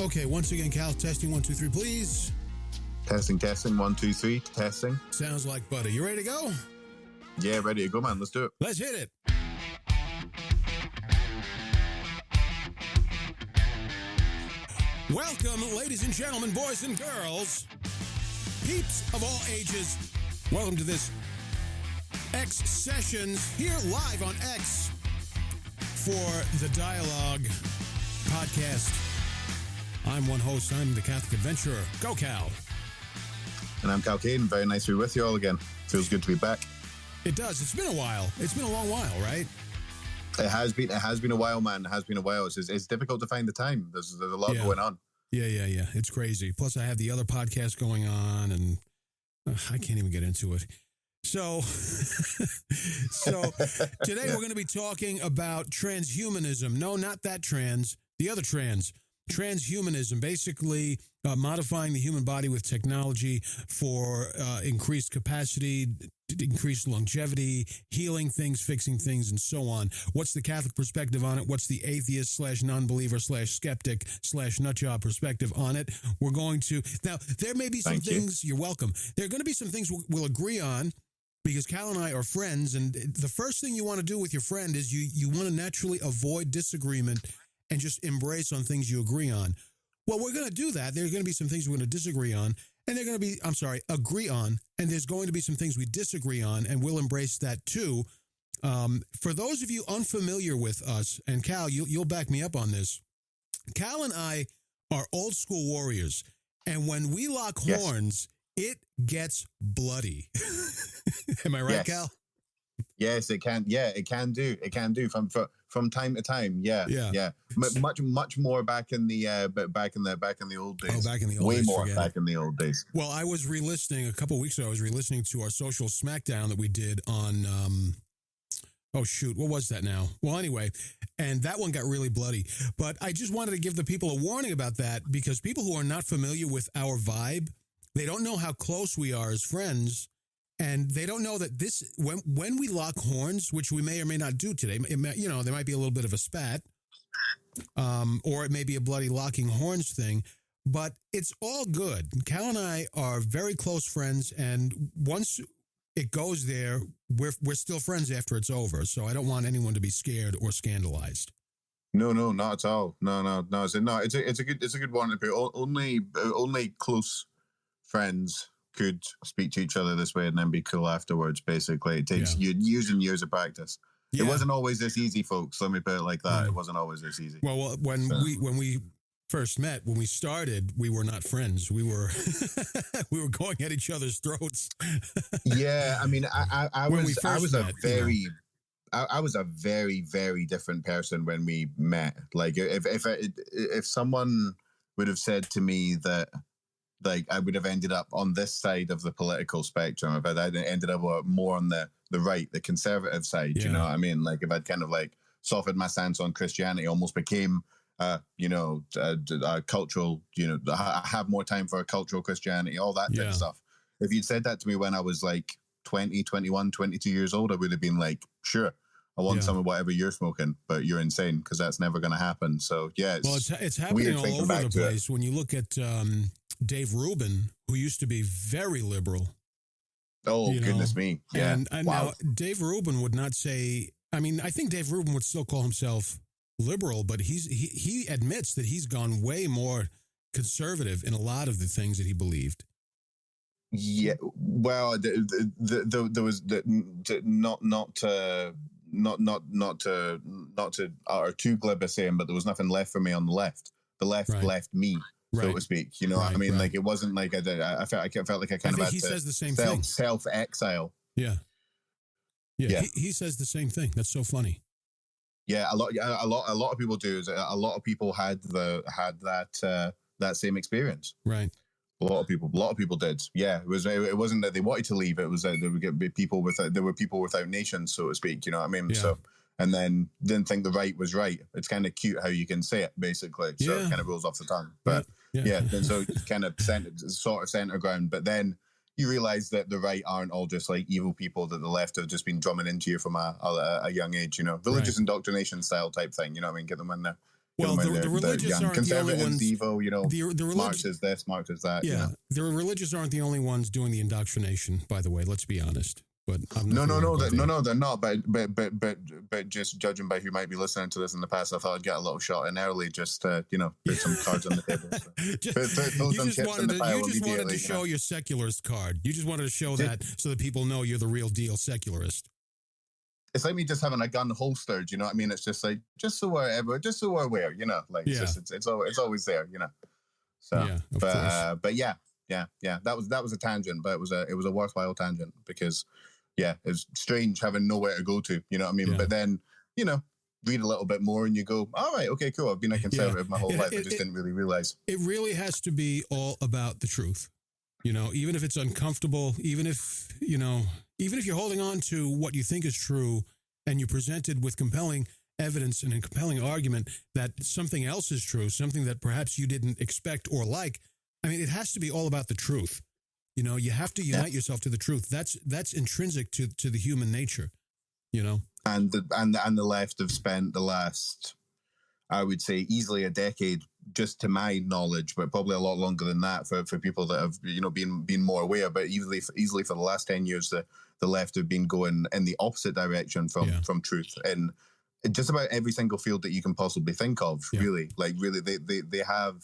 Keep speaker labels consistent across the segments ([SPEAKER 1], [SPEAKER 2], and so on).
[SPEAKER 1] Okay, once again, Cal, testing 1, 2, 3, please.
[SPEAKER 2] Testing, 1, 2, 3, testing.
[SPEAKER 1] Sounds like butter. You ready to go?
[SPEAKER 2] Yeah, ready to go, man. Let's do it.
[SPEAKER 1] Let's hit it. Welcome, ladies and gentlemen, boys and girls, peeps of all ages. Welcome to this X Sessions here live on X for the Dialogue podcast. I'm one host. I'm the Catholic Adventurer. Go, Cal.
[SPEAKER 2] And I'm Cal Caden. Very nice to be with you all again. Feels good to be back.
[SPEAKER 1] It does. It's been a while. It's been a long while, right?
[SPEAKER 2] It has been a while, man. It has been a while. It's difficult to find the time. There's a lot going on.
[SPEAKER 1] Yeah. It's crazy. Plus, I have the other podcast going on, and I can't even get into it. So today we're going to be talking about transhumanism. No, not that trans. The other trans. Transhumanism, basically modifying the human body with technology for increased capacity, increased longevity, healing things, fixing things, and so on. What's the Catholic perspective on it? What's the atheist / non-believer / skeptic / nutjob perspective on it? We're going to... Now, there may be some things... You're welcome. There are going to be some things we'll agree on, because Cal and I are friends, and the first thing you want to do with your friend is you want to naturally avoid disagreement and just embrace on things you agree on. Well, we're going to do that. There are going to be some things we're going to disagree on, and they're going to be, agree on, and there's going to be some things we disagree on, and we'll embrace that too. For those of you unfamiliar with us, and Cal, you'll back me up on this, Cal and I are old school warriors, and when we lock horns, it gets bloody. Am I right, Cal?
[SPEAKER 2] Yes, it can. Yeah, it can do. It can do from time to time. Yeah. Much more back in the old days.
[SPEAKER 1] Oh, back in the old
[SPEAKER 2] days. Way more
[SPEAKER 1] back
[SPEAKER 2] in the old days.
[SPEAKER 1] Well, I was re-listening a couple of weeks ago. I was re-listening to our social smackdown that we did on. What was that now? Well, anyway, and that one got really bloody. But I just wanted to give the people a warning about that, because people who are not familiar with our vibe, they don't know how close we are as friends. And they don't know that this, when we lock horns, which we may or may not do today, there might be a little bit of a spat, or it may be a bloody locking horns thing, but it's all good. Cal and I are very close friends, and once it goes there, we're still friends after it's over. So I don't want anyone to be scared or scandalized.
[SPEAKER 2] No, not at all. No. It's a good one. Only close friends could speak to each other this way and then be cool afterwards. Basically, it takes years and years of practice. It wasn't always this easy, folks. Let me put it like that. Yeah. It wasn't always this easy.
[SPEAKER 1] Well, when we first met, when we started, we were not friends. We were we were going at each other's throats.
[SPEAKER 2] Yeah, I mean, I was a very, very different person when we met. Like, if someone would have said to me that, like, I would have ended up on this side of the political spectrum, if I'd ended up more on the right, the conservative side, you know what I mean? Like, if I'd kind of like softened my stance on Christianity, almost became, a cultural, I have more time for a cultural Christianity, all that type of stuff. If you'd said that to me when I was like 20, 21, 22 years old, I would have been like, sure, I want some of whatever you're smoking, but you're insane, because that's never going to happen. So, yeah,
[SPEAKER 1] it's happening all over the place. When you look at Dave Rubin, who used to be very liberal.
[SPEAKER 2] Oh, goodness me. Yeah.
[SPEAKER 1] And now Dave Rubin would not say, I mean, I think Dave Rubin would still call himself liberal, but he admits that he's gone way more conservative in a lot of the things that he believed.
[SPEAKER 2] Yeah. Well, there was not to or too glib a saying, but there was nothing left for me on the left. The left left me. So to speak, you know what I mean? Like, it wasn't like I felt like I kind of had
[SPEAKER 1] he says the same thing.
[SPEAKER 2] Self-exile.
[SPEAKER 1] Yeah. He says the same thing. That's so funny.
[SPEAKER 2] Yeah, a lot of people do. A lot of people had that same experience.
[SPEAKER 1] Right.
[SPEAKER 2] A lot of people did. Yeah, it wasn't that they wanted to leave. It was that there were people without nations, so to speak. You know what I mean? Yeah. So, and then didn't think the right was right. It's kind of cute how you can say it, basically. So it kind of rolls off the tongue. But then so it's kind of center ground. But then you realize that the right aren't all just like evil people that the left have just been drumming into you from a young age. Religious indoctrination style type thing. You know what I mean? Get them in there.
[SPEAKER 1] Well, the religious aren't the only ones.
[SPEAKER 2] Evil,
[SPEAKER 1] the
[SPEAKER 2] Marx is this, Marx is that.
[SPEAKER 1] Yeah, the religious aren't the only ones doing the indoctrination. By the way, let's be honest. But
[SPEAKER 2] no, they're not. But just judging by who might be listening to this in the past, I thought I'd get a little shot in early, just to, put some cards on the table. So.
[SPEAKER 1] You just wanted to show your secularist card. You just wanted to show that so that people know you're the real deal secularist.
[SPEAKER 2] It's like me just having a gun holstered, you know what I mean? It's just like, just so we're aware, it's always there, So,
[SPEAKER 1] yeah,
[SPEAKER 2] but yeah, that was a tangent, but it was a worthwhile tangent because, it's strange having nowhere to go to, you know what I mean? Yeah. But then, read a little bit more and you go, all right, okay, cool. I've been a conservative my whole life. I just didn't really realize.
[SPEAKER 1] It really has to be all about the truth, even if it's uncomfortable, even if you're holding on to what you think is true and you're presented with compelling evidence and a compelling argument that something else is true, something that perhaps you didn't expect or like. I mean, it has to be all about the truth. You have to unite yourself to the truth. That's intrinsic to the human nature,
[SPEAKER 2] And the left have spent the last, I would say, easily a decade, just to my knowledge, but probably a lot longer than that for people that have been more aware. But easily for the last 10 years, the left have been going in the opposite direction from truth in just about every single field that you can possibly think of. Yeah. Really, they have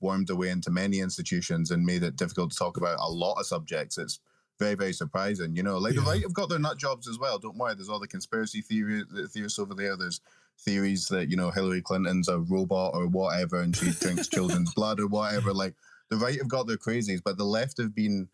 [SPEAKER 2] wormed their way into many institutions and made it difficult to talk about a lot of subjects. It's very, very surprising. The right have got their nut jobs as well. Don't worry. There's all the conspiracy theorists over there. There's theories that, Hillary Clinton's a robot or whatever, and she drinks children's blood or whatever. Like, the right have got their crazies, but the left have been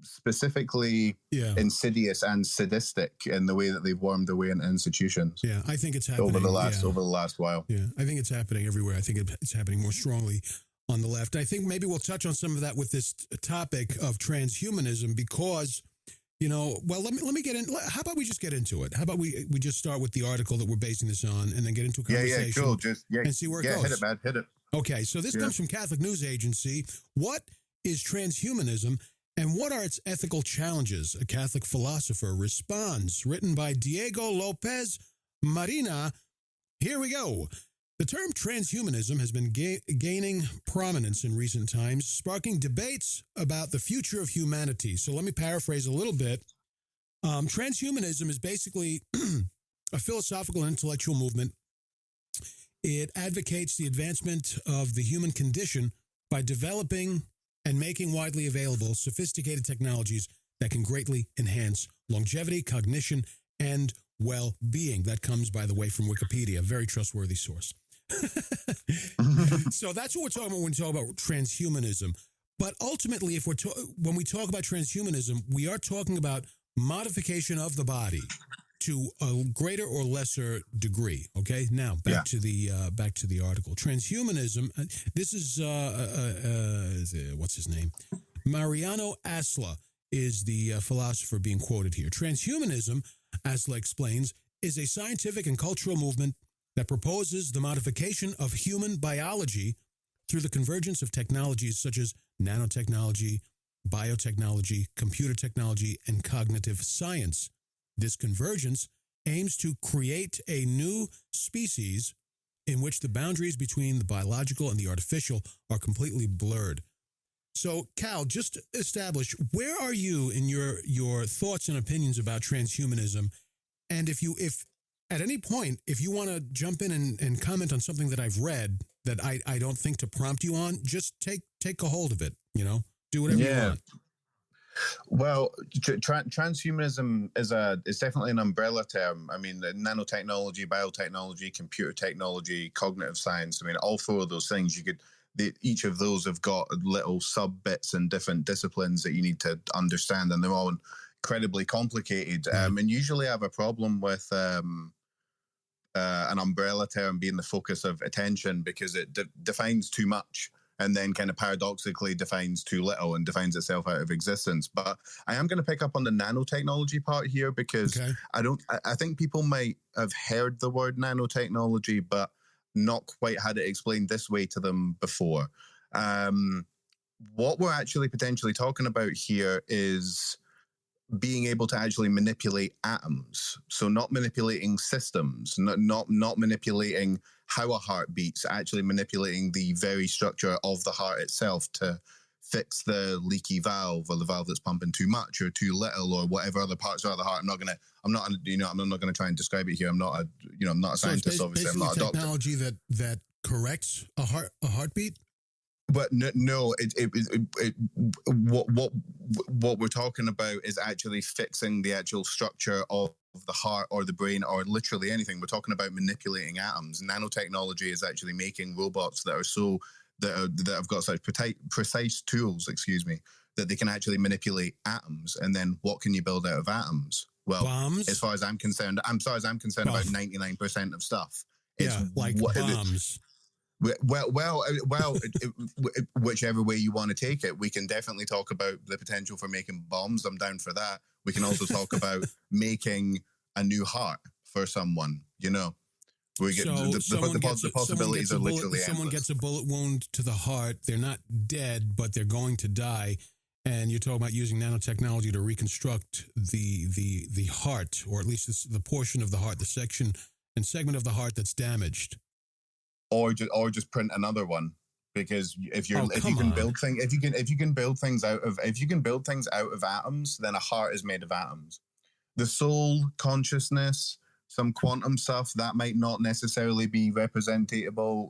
[SPEAKER 2] specifically insidious and sadistic in the way that they've wormed their way into institutions.
[SPEAKER 1] Yeah, I think it's happening
[SPEAKER 2] over the last while.
[SPEAKER 1] Yeah, I think it's happening everywhere. I think it's happening more strongly on the left. I think maybe we'll touch on some of that with this topic of transhumanism because, let me get in. How about we just get into it? How about we just start with the article that we're basing this on and then get into a conversation and see where it goes.
[SPEAKER 2] Hit it, man. Hit it.
[SPEAKER 1] Okay, so this comes from Catholic News Agency. What is transhumanism and what are its ethical challenges? A Catholic philosopher responds, written by Diego Lopez Marina. Here we go. The term transhumanism has been gaining prominence in recent times, sparking debates about the future of humanity. So let me paraphrase a little bit. Transhumanism is basically a philosophical and intellectual movement. It advocates the advancement of the human condition by developing and making widely available sophisticated technologies that can greatly enhance longevity, cognition, and well-being. That comes, by the way, from Wikipedia, a very trustworthy source. So that's what we're talking about when we talk about transhumanism. But ultimately, when we talk about transhumanism, we are talking about modification of the body to a greater or lesser degree. Okay, now back to the article. Transhumanism. This is what's his name? Mariano Asla is the philosopher being quoted here. Transhumanism, Asla explains, is a scientific and cultural movement that proposes the modification of human biology through the convergence of technologies such as nanotechnology, biotechnology, computer technology, and cognitive science. This convergence aims to create a new species in which the boundaries between the biological and the artificial are completely blurred. So, Cal, just establish, where are you in your thoughts and opinions about transhumanism? And if at any point, if you want to jump in and comment on something that I've read that I don't think to prompt you on, just take a hold of it, do whatever you want.
[SPEAKER 2] Well, transhumanism is definitely an umbrella term. I mean, nanotechnology, biotechnology, computer technology, cognitive science. I mean, all four of those things, each of those have got little sub bits and different disciplines that you need to understand, and they're all incredibly complicated. And usually I have a problem with an umbrella term being the focus of attention because it defines too much and then kind of paradoxically defines too little and defines itself out of existence. But I am going to pick up on the nanotechnology part here because I think people might have heard the word nanotechnology, but not quite had it explained this way to them before. What we're actually potentially talking about here is being able to actually manipulate atoms. So not manipulating systems, not manipulating how a heart beats, actually manipulating the very structure of the heart itself to fix the leaky valve or the valve that's pumping too much or too little or whatever other parts are of the heart. I'm not gonna try and describe it here. I'm not a scientist, obviously. I'm not a doctor.
[SPEAKER 1] Technology that corrects a heartbeat.
[SPEAKER 2] But no, what we're talking about is actually fixing the actual structure of the heart or the brain or literally anything. We're talking about manipulating atoms. Nanotechnology is actually making robots that have got such precise tools, that they can actually manipulate atoms. And then what can you build out of atoms? Well,
[SPEAKER 1] bombs?
[SPEAKER 2] as far as I'm concerned, about 99% of stuff.
[SPEAKER 1] Bombs.
[SPEAKER 2] Well, whichever way you want to take it, we can definitely talk about the potential for making bombs. I'm down for that. We can also talk about making a new heart for someone, We get the possibilities are literally endless.
[SPEAKER 1] Someone gets a bullet wound to the heart. They're not dead, but they're going to die. And you're talking about using nanotechnology to reconstruct the heart, or at least the portion of the heart, the section and segment of the heart that's damaged.
[SPEAKER 2] Or just print another one, because if you can build things out of atoms, then a heart is made of atoms. The soul, consciousness, some quantum stuff that might not necessarily be representable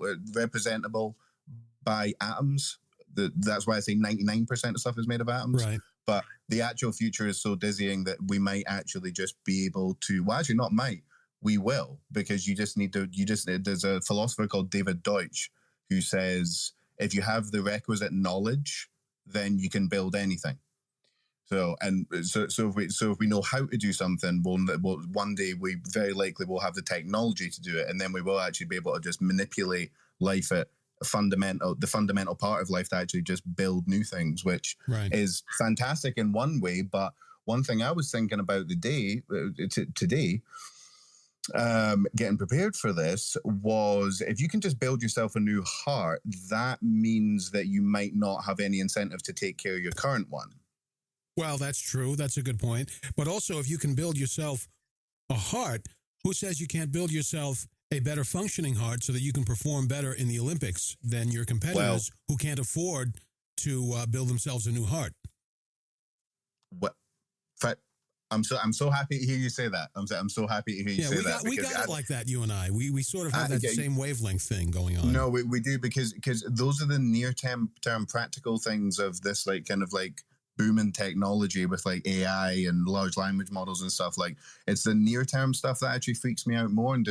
[SPEAKER 2] by atoms. That's why I say 99% of stuff is made of atoms.
[SPEAKER 1] Right.
[SPEAKER 2] But the actual future is so dizzying that we might actually just be able to. Well, actually, not might. We will, because there's a philosopher called David Deutsch who says, if you have the requisite knowledge, then you can build anything. So if we know how to do something, we'll one day we very likely will have the technology to do it, and then we will actually be able to just manipulate life at the fundamental part of life to actually just build new things, which is fantastic in one way. But one thing I was thinking about today, getting prepared for this, was if you can just build yourself a new heart, that means that you might not have any incentive to take care of your current one.
[SPEAKER 1] Well, that's true. That's a good point. But also, if you can build yourself a heart, who says you can't build yourself a better functioning heart so that you can perform better in the Olympics than your competitors who can't afford to build themselves a new heart?
[SPEAKER 2] What? I'm so happy to hear you say that. I'm so happy to hear you say that.
[SPEAKER 1] We got it like that, you and I. We sort of have that same wavelength thing going on.
[SPEAKER 2] No, we do, because those are the near-term practical things of this kind of booming technology with AI and large language models and stuff. It's the near-term stuff that actually freaks me out more, and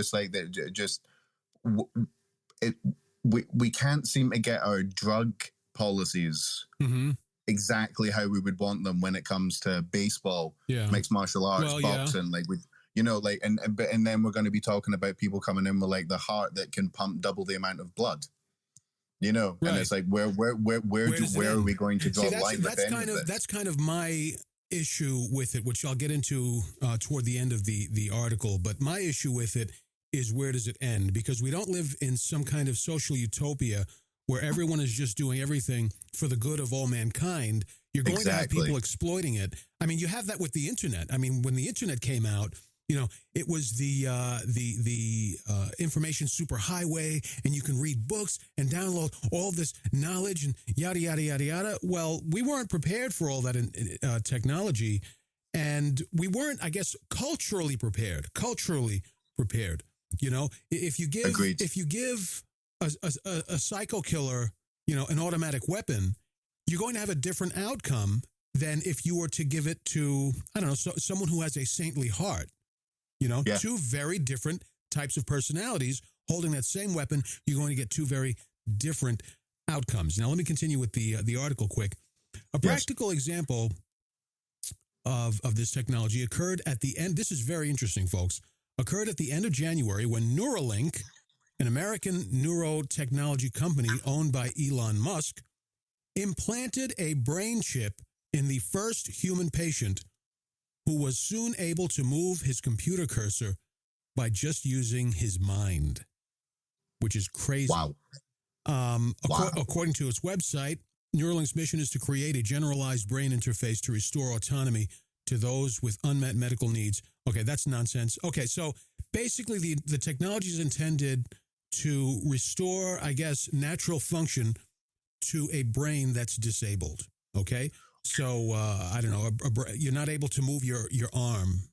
[SPEAKER 2] we can't seem to get our drug policies exactly how we would want them when it comes to baseball, mixed martial arts, boxing, and then we're going to be talking about people coming in with the heart that can pump double the amount of blood, and it's where are we going to draw the line?
[SPEAKER 1] That's kind of my issue with it, which I'll get into toward the end of the article. But my issue with it is, where does it end? Because we don't live in some kind of social utopia where everyone is just doing everything for the good of all mankind. You're going to have people exploiting it. I mean, you have that with the internet. I mean, when the internet came out, it was the information superhighway, and you can read books and download all this knowledge and yada, yada, yada, yada. Well, we weren't prepared for all that technology, and we weren't, I guess, culturally prepared. If you give a psycho killer, an automatic weapon, you're going to have a different outcome than if you were to give it to, I don't know, someone who has a saintly heart. Two very different types of personalities holding that same weapon. You're going to get two very different outcomes. Now, let me continue with the article quick. A practical example of this technology occurred at the end. This is very interesting, folks. Occurred at the end of January when Neuralink, an American neurotechnology company owned by Elon Musk, implanted a brain chip in the first human patient, who was soon able to move his computer cursor by just using his mind, which is crazy.
[SPEAKER 2] Wow.
[SPEAKER 1] According to its website, Neuralink's mission is to create a generalized brain interface to restore autonomy to those with unmet medical needs. Okay, that's nonsense. Okay, so basically the technology is intended to restore, I guess, natural function to a brain that's disabled. Okay, so I don't know, you're not able to move your arm.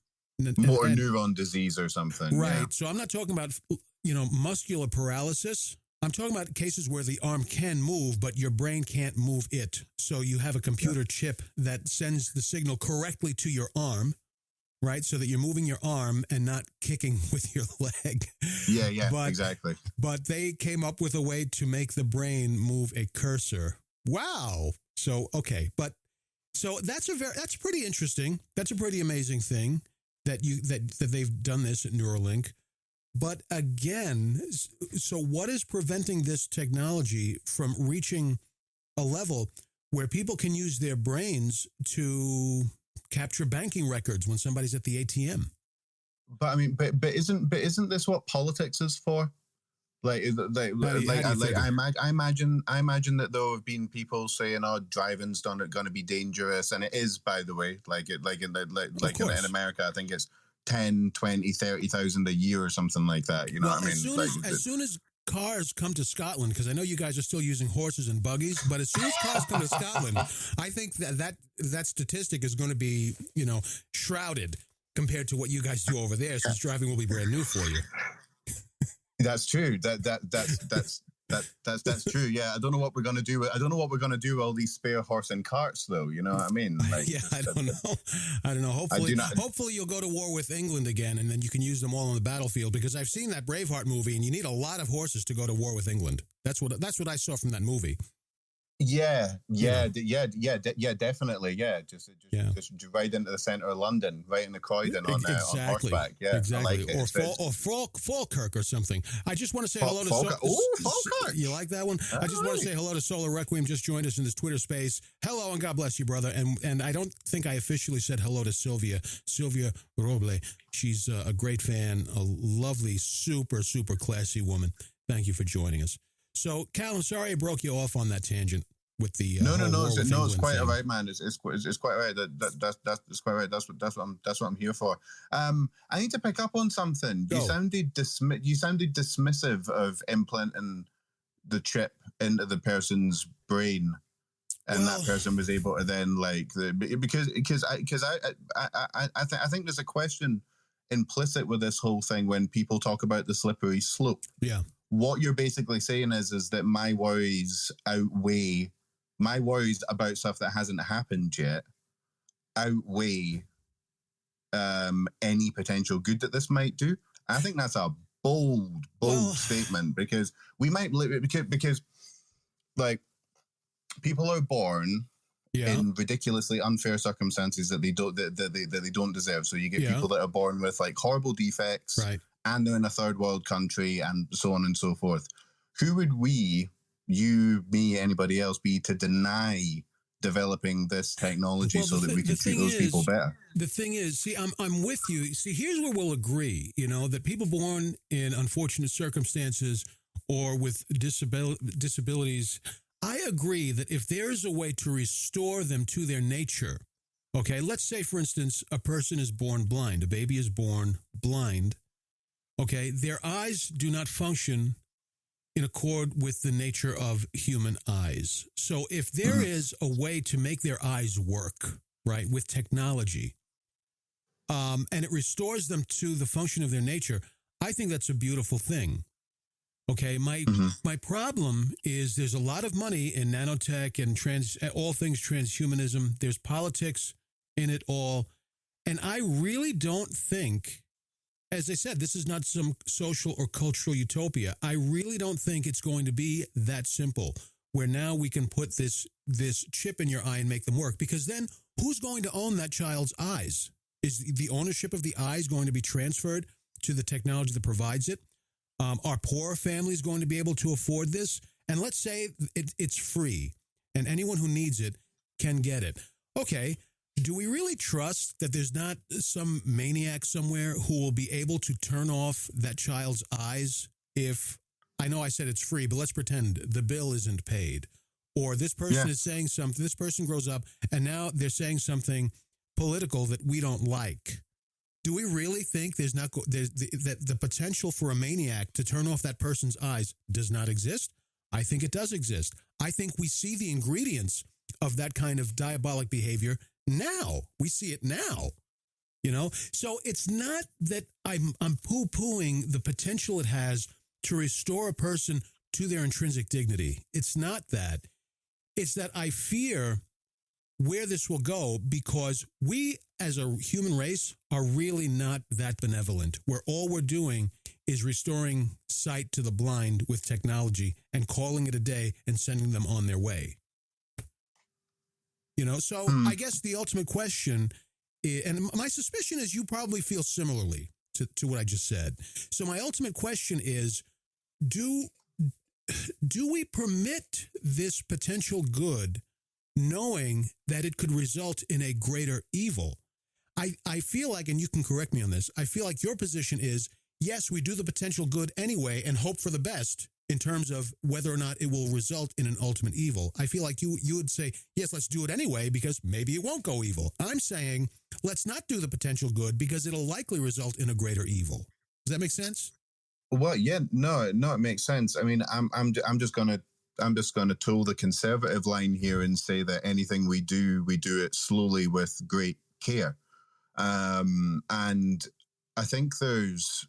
[SPEAKER 2] Motor neuron disease or something.
[SPEAKER 1] Right.
[SPEAKER 2] Yeah.
[SPEAKER 1] So I'm not talking about, muscular paralysis. I'm talking about cases where the arm can move, but your brain can't move it. So you have a computer chip that sends the signal correctly to your arm, right? So that you're moving your arm and not kicking with your leg.
[SPEAKER 2] Yeah, exactly.
[SPEAKER 1] But they came up with a way to make the brain move a cursor. Wow. So, okay. So that's pretty interesting. That's a pretty amazing thing that they've done this at Neuralink. But again, so what is preventing this technology from reaching a level where people can use their brains to capture banking records when somebody's at the ATM?
[SPEAKER 2] But I mean, but isn't this what politics is for? I imagine that there have been people saying, "Oh, driving's going to be dangerous," and it is, by the way. In America, I think it's 10, 20, 30,000 a year or something like that. You know what I mean?
[SPEAKER 1] As soon as cars come to Scotland, because I know you guys are still using horses and buggies, but as soon as cars come to Scotland, I think that statistic is going to be, shrouded compared to what you guys do over there, since driving will be brand new for you.
[SPEAKER 2] That's true. That's true. Yeah, I don't know what we're gonna do. I don't know what we're gonna do with all these spare horse and carts, though. You know what I mean?
[SPEAKER 1] I don't know. Hopefully you'll go to war with England again, and then you can use them all on the battlefield. Because I've seen that Braveheart movie, and you need a lot of horses to go to war with England. That's what I saw from that movie.
[SPEAKER 2] Yeah, definitely. Yeah, just right into the center of London, right in the Croydon on horseback. Yeah,
[SPEAKER 1] exactly.
[SPEAKER 2] I like it.
[SPEAKER 1] Or Falkirk or something. I just want to say hello to
[SPEAKER 2] Falkirk.
[SPEAKER 1] You like that one? I just want to say hello to Solar Requiem. Just joined us in this Twitter space. Hello and God bless you, brother. And I don't think I officially said hello to Sylvia Roble. She's a great fan, a lovely, super super classy woman. Thank you for joining us. So, Cal, I'm sorry I broke you off on that tangent with the
[SPEAKER 2] no, it's quite all right, man. It's quite all right. That's quite right. That's what I'm here for. I need to pick up on something. You sounded dismissive of implanting the chip into the person's brain, and that person was able to then because I think there's a question implicit with this whole thing when people talk about the slippery slope.
[SPEAKER 1] Yeah. What
[SPEAKER 2] you're basically saying is that my worries about stuff that hasn't happened yet outweigh any potential good that this might do. I think that's a bold statement, because we might because people are born in ridiculously unfair circumstances that they don't deserve. So you get people that are born with horrible defects,
[SPEAKER 1] right?
[SPEAKER 2] And they're in a third world country and so on and so forth. Who would we, you, me, anybody else be to deny developing this technology so that we can treat those people better?
[SPEAKER 1] The thing is, see, I'm with you. See, here's where we'll agree, that people born in unfortunate circumstances or with disabilities, I agree that if there's a way to restore them to their nature, okay, let's say, for instance, a person is born blind, a baby is born blind. Okay, their eyes do not function in accord with the nature of human eyes. So if there is a way to make their eyes work, right, with technology, and it restores them to the function of their nature, I think that's a beautiful thing. Okay, my problem is there's a lot of money in nanotech and all things transhumanism. There's politics in it all. And I really don't think, as I said, this is not some social or cultural utopia. I really don't think it's going to be that simple, where now we can put this chip in your eye and make them work. Because then who's going to own that child's eyes? Is the ownership of the eyes going to be transferred to the technology that provides it? Are poor families going to be able to afford this? And let's say it's free and anyone who needs it can get it. Okay. Do we really trust that there's not some maniac somewhere who will be able to turn off that child's eyes if, I know I said it's free, but let's pretend the bill isn't paid, or this person is saying something, this person grows up and now they're saying something political that we don't like. Do we really think there's that the potential for a maniac to turn off that person's eyes does not exist? I think it does exist. I think we see the ingredients of that kind of diabolic behavior now. We see it now. So it's not that I'm poo-pooing the potential it has to restore a person to their intrinsic dignity. It's not that. It's that I fear where this will go, because we as a human race are really not that benevolent, where all we're doing is restoring sight to the blind with technology and calling it a day and sending them on their way. So I guess the ultimate question, and my suspicion is you probably feel similarly to what I just said. So my ultimate question is, do we permit this potential good knowing that it could result in a greater evil? I feel like, and you can correct me on this, I feel like your position is, yes, we do the potential good anyway and hope for the best in terms of whether or not it will result in an ultimate evil. I feel like you would say, yes, let's do it anyway because maybe it won't go evil. I'm saying, let's not do the potential good because it'll likely result in a greater evil. Does that make sense?
[SPEAKER 2] Well, yeah, no, it makes sense. I mean, I'm just gonna tool the conservative line here and say that anything we do it slowly with great care. And I think there's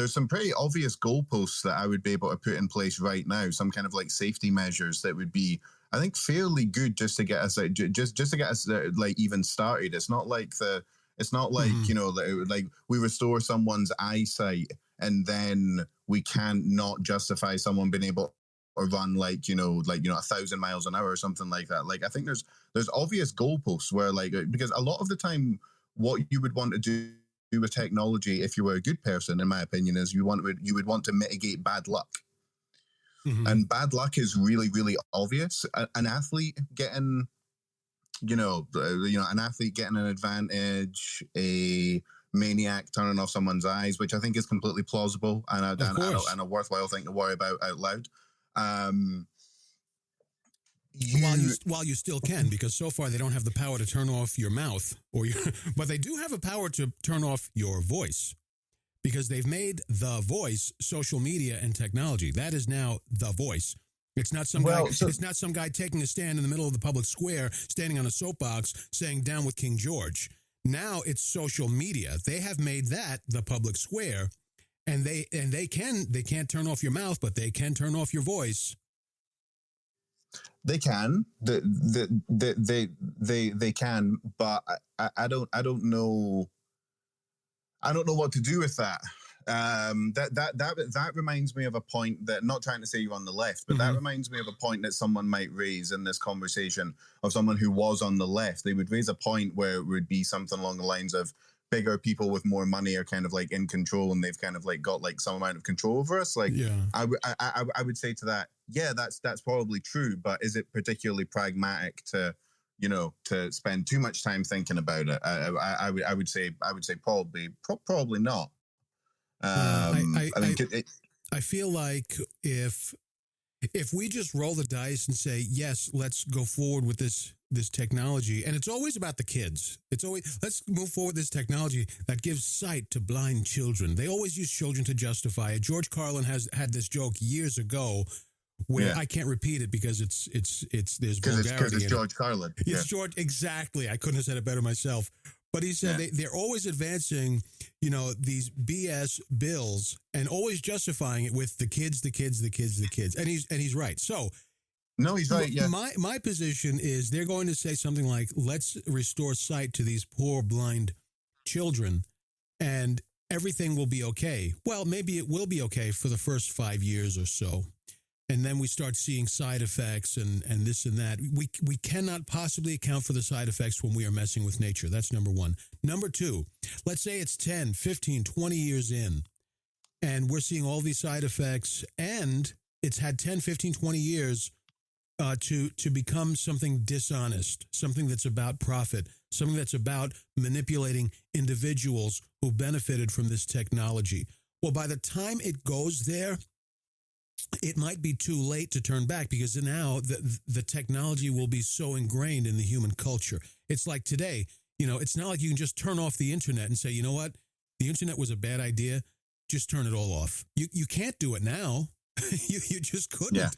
[SPEAKER 2] some pretty obvious goalposts that I would be able to put in place right now. Some kind of like safety measures that would be, I think, fairly good just to get us just to get us like even started. It's not like like we restore someone's eyesight and then we can't not justify someone being able to run 1,000 miles an hour or something like that. Like, I think there's obvious goalposts where, like, because a lot of the time what you would want to do with technology, if you were a good person, in my opinion, is you would want to mitigate bad luck. Mm-hmm. And bad luck is really, really obvious. An athlete getting, an athlete getting an advantage, a maniac turning off someone's eyes, which I think is completely plausible and a worthwhile thing to worry about out loud.
[SPEAKER 1] While you still can, because so far they don't have the power to turn off your mouth, but they do have a power to turn off your voice, because they've made the voice social media and technology. That is now the voice. It's not some guy. It's not some guy taking a stand in the middle of the public square, standing on a soapbox, saying "Down with King George." Now it's social media. They have made that the public square, and they can't turn off your mouth, but they can turn off your voice.
[SPEAKER 2] They can, they can, but I don't know what to do with that. That reminds me of a point that, not trying to say you're on the left, but that reminds me of a point that someone might raise in this conversation of someone who was on the left. They would raise a point where it would be something along the lines of, bigger people with more money are kind of like in control, and they've kind of like got like some amount of control over us. Like, yeah. I would say to that, yeah, that's probably true, but is it particularly pragmatic to spend too much time thinking about it? I would say probably not.
[SPEAKER 1] I feel like if we just roll the dice and say, yes, let's go forward with this technology, and it's always about the kids. It's always, let's move forward with this technology that gives sight to blind children. They always use children to justify it. George Carlin had this joke years ago where I can't repeat it because there's vulgarity. Because it's George
[SPEAKER 2] Carlin.
[SPEAKER 1] It's George, exactly. I couldn't have said it better myself. But he said they're always advancing, these BS bills and always justifying it with the kids. And he's right. So,
[SPEAKER 2] no, he's right. Yeah.
[SPEAKER 1] My position is they're going to say something like, let's restore sight to these poor blind children and everything will be okay. Well, maybe it will be okay for the first 5 years or so. And then we start seeing side effects and this and that. We cannot possibly account for the side effects when we are messing with nature. That's number one. Number two, let's say it's 10, 15, 20 years in, and we're seeing all these side effects, and it's had 10, 15, 20 years to become something dishonest, something that's about profit, something that's about manipulating individuals who benefited from this technology. Well, by the time it goes there, it might be too late to turn back, because now the technology will be so ingrained in the human culture. It's like today, it's not like you can just turn off the internet and say, you know what, the internet was a bad idea, just turn it all off. You can't do it now. you just couldn't.
[SPEAKER 2] Yeah.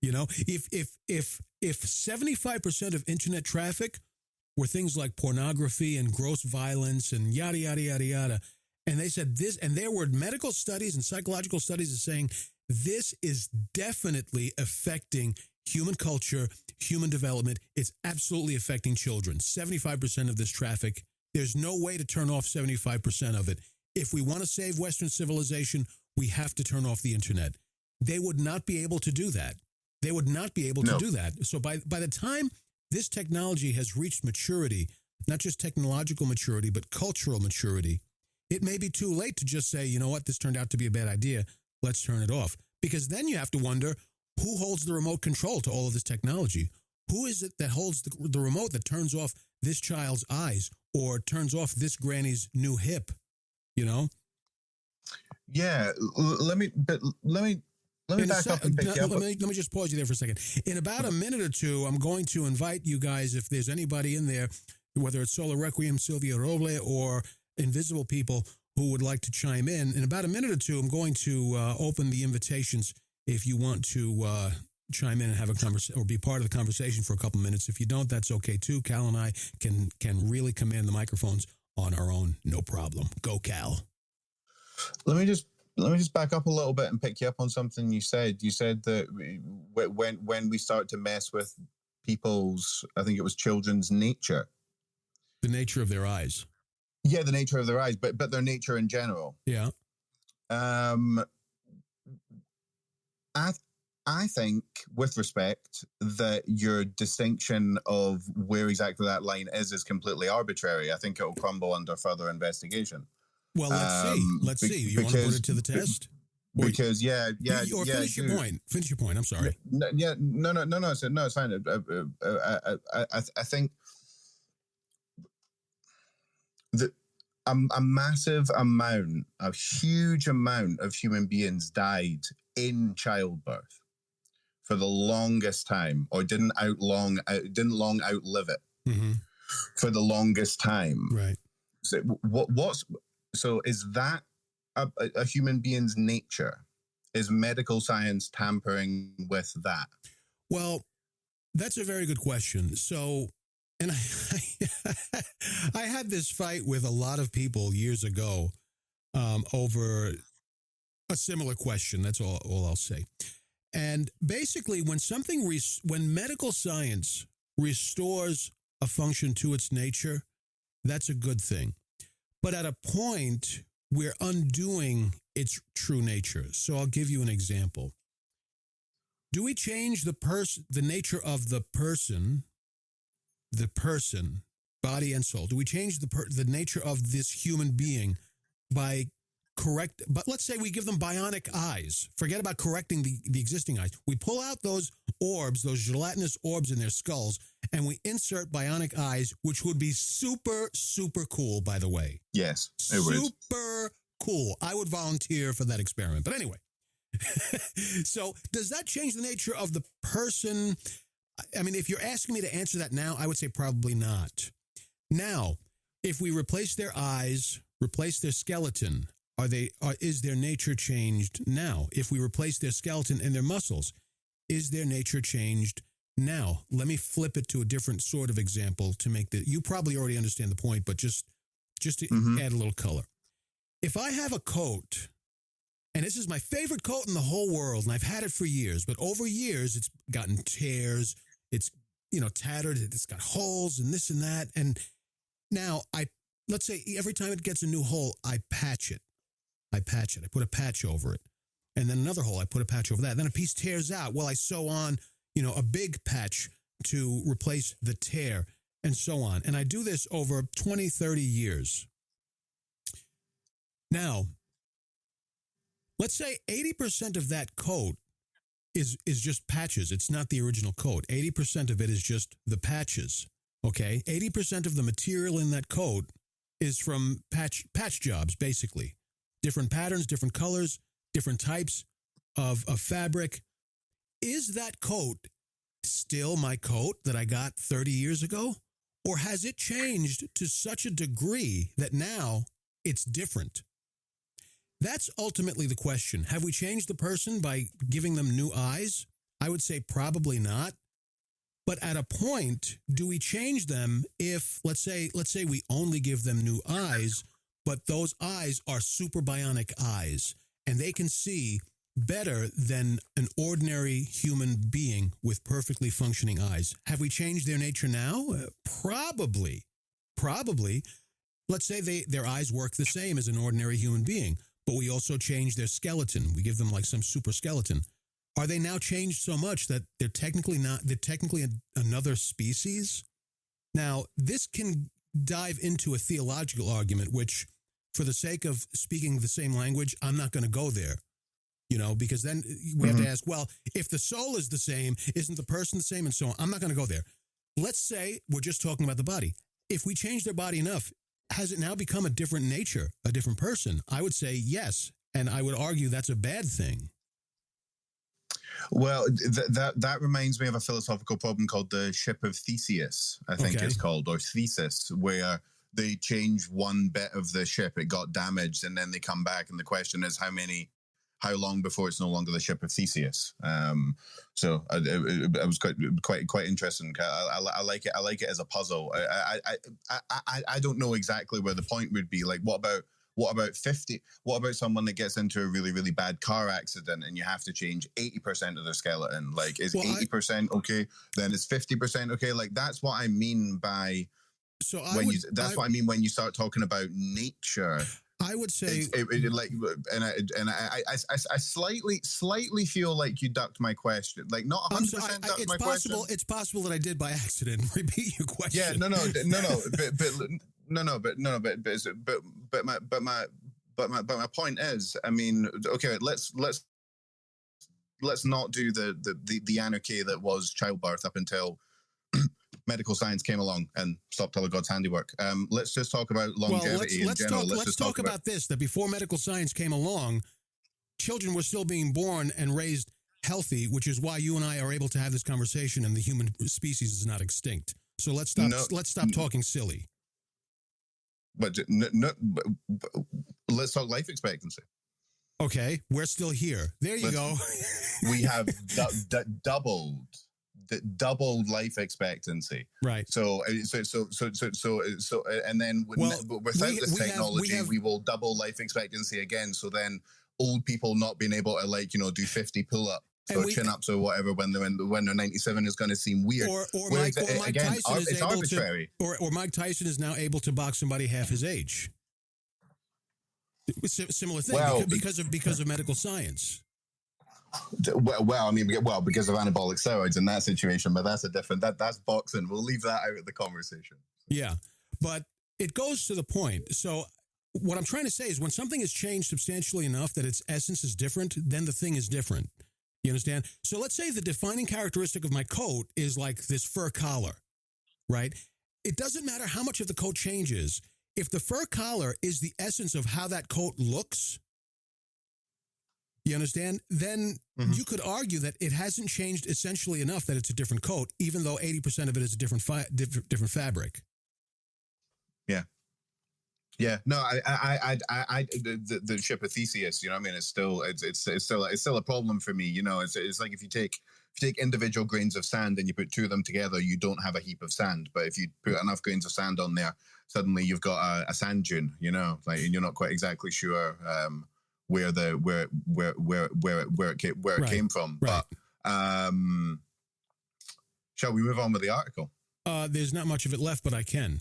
[SPEAKER 1] You know, if 75% of internet traffic were things like pornography and gross violence and yada, yada, yada, yada, and they said this, and there were medical studies and psychological studies saying this is definitely affecting human culture, human development. It's absolutely affecting children. 75% of this traffic, there's no way to turn off 75% of it. If we want to save Western civilization, we have to turn off the internet. They would not be able to do that. They would not be able to do that. So by the time this technology has reached maturity, not just technological maturity, but cultural maturity, it may be too late to just say, you know what, this turned out to be a bad idea. Let's turn it off. Because then you have to wonder, who holds the remote control to all of this technology? Who is it that holds the remote that turns off this child's eyes or turns off this granny's new hip? You know?
[SPEAKER 2] Yeah. Let me back up and pick you up.
[SPEAKER 1] Let me just pause you there for a second. In about a minute or two, I'm going to invite you guys, if there's anybody in there, whether it's Solar Requiem, Sylvia Roble, or Invisible People who would like to chime in about a minute or two, I'm going to open the invitations if you want to chime in and have a conversation or be part of the conversation for a couple minutes. If you don't, that's okay too. Cal and I can really command the microphones on our own, no problem. Go, Cal.
[SPEAKER 2] Let me just back up a little bit and pick you up on something you said. You said that when we start to mess with people's, I think it was children's nature.
[SPEAKER 1] The nature of their eyes.
[SPEAKER 2] Yeah, the nature of their eyes, but their nature in general.
[SPEAKER 1] Yeah.
[SPEAKER 2] I think, with respect, that your distinction of where exactly that line is completely arbitrary. I think it will crumble under further investigation.
[SPEAKER 1] Well, let's see. You want to put it to the test?
[SPEAKER 2] Because
[SPEAKER 1] finish your point. Finish your point. I'm sorry.
[SPEAKER 2] No, it's fine. I think that a huge amount of human beings died in childbirth for the longest time, or didn't long outlive it for the longest time.
[SPEAKER 1] Right.
[SPEAKER 2] So is that a human being's nature? Is medical science tampering with that?
[SPEAKER 1] Well, that's a very good question. So, and I had this fight with a lot of people years ago over a similar question. That's all I'll say. And basically, when medical science restores a function to its nature, that's a good thing. But at a point, we're undoing its true nature. So I'll give you an example. Do we change the nature of the person, body and soul? Do we change the nature of this human being by but let's say we give them bionic eyes. Forget about correcting the existing eyes. We pull out those orbs, those gelatinous orbs in their skulls, and we insert bionic eyes, which would be super, super cool, by the way.
[SPEAKER 2] Yes, it would.
[SPEAKER 1] Super cool. I would volunteer for that experiment. But anyway, so does that change the nature of the person? I mean, if you're asking me to answer that now, I would say probably not. Now, if we replace their eyes, replace their skeleton, is their nature changed now? If we replace their skeleton and their muscles, is their nature changed now? Let me flip it to a different sort of example to make you probably already understand the point, but just to add a little color. If I have a coat, and this is my favorite coat in the whole world, and I've had it for years, but over years it's gotten tears, it's tattered, it's got holes and this and that, and now let's say every time it gets a new hole, I patch it. I put a patch over it. And then another hole, I put a patch over that. Then a piece tears out. Well, I sew on, a big patch to replace the tear and so on. And I do this over 20, 30 years. Now, let's say 80% of that coat is just patches. It's not the original coat. 80% of it is just the patches. Okay? 80% of the material in that coat is from patch jobs, basically. Different patterns, different colors, different types of fabric. Is that coat still my coat that I got 30 years ago? Or has it changed to such a degree that now it's different. That's ultimately the question. Have we changed the person by giving them new eyes? I would say probably not. But at a point, do we change them if, let's say we only give them new eyes, but those eyes are super bionic eyes, and they can see better than an ordinary human being with perfectly functioning eyes? Have we changed their nature now? Probably. Let's say their eyes work the same as an ordinary human being, but we also change their skeleton. We give them like some super skeleton. Are they now changed so much that they're technically another species? Now, this can dive into a theological argument, which, for the sake of speaking the same language, I'm not going to go there. Because then we have to ask, well, if the soul is the same, isn't the person the same, and so on? I'm not going to go there. Let's say we're just talking about the body. If we change their body enough, has it now become a different nature, a different person? I would say yes, and I would argue that's a bad thing.
[SPEAKER 2] Well, that reminds me of a philosophical problem called the ship of Theseus, I think it's called, or Thesis, where they change one bit of the ship, it got damaged, and then they come back, and the question is how long before it's no longer the ship of Theseus? So I was quite interesting. I like it as a puzzle. I don't know exactly where the point would be. Like, what about 50? What about someone that gets into a really, really bad car accident and you have to change 80% of their skeleton? Like, is 80% okay? Then is 50% okay? Like, that's what I mean by what I mean when you start talking about nature.
[SPEAKER 1] I would say,
[SPEAKER 2] I slightly feel like you ducked my question, like not 100% ducked my question.
[SPEAKER 1] It's possible that I did by accident. Repeat your question.
[SPEAKER 2] Yeah, no, but my point is, I mean, okay, let's not do the anarchy that was childbirth up until medical science came along and stopped all of God's handiwork. Let's just talk about longevity in general.
[SPEAKER 1] Let's talk about this, that before medical science came along, children were still being born and raised healthy, which is why you and I are able to have this conversation and the human species is not extinct. So let's stop talking silly.
[SPEAKER 2] But let's talk life expectancy.
[SPEAKER 1] Okay, we're still here. There you go.
[SPEAKER 2] We have doubled life expectancy.
[SPEAKER 1] Right.
[SPEAKER 2] So, and then without this technology, we will double life expectancy again. So then old people not being able to do 50 pull-ups or chin-ups or whatever when they're 97 is going to seem weird. Or Mike Tyson is arbitrary.
[SPEAKER 1] Or Mike Tyson is now able to box somebody half his age. Similar thing because of medical science.
[SPEAKER 2] Because of anabolic steroids in that situation, but that's that's boxing. We'll leave that out of the conversation.
[SPEAKER 1] Yeah, but it goes to the point. So what I'm trying to say is when something has changed substantially enough that its essence is different, then the thing is different. You understand? So let's say the defining characteristic of my coat is like this fur collar, right? It doesn't matter how much of the coat changes. If the fur collar is the essence of how that coat looks, you understand? Then you could argue that it hasn't changed essentially enough that it's a different coat, even though 80% of it is a different fabric. Yeah.
[SPEAKER 2] Yeah. No, the ship of Theseus, I mean, it's still a problem for me. It's like if you take individual grains of sand and you put two of them together, you don't have a heap of sand. But if you put enough grains of sand on there, suddenly you've got a sand dune, and you're not quite exactly sure, where it came from.
[SPEAKER 1] Right.
[SPEAKER 2] But shall we move on with the article?
[SPEAKER 1] There's not much of it left, but I can.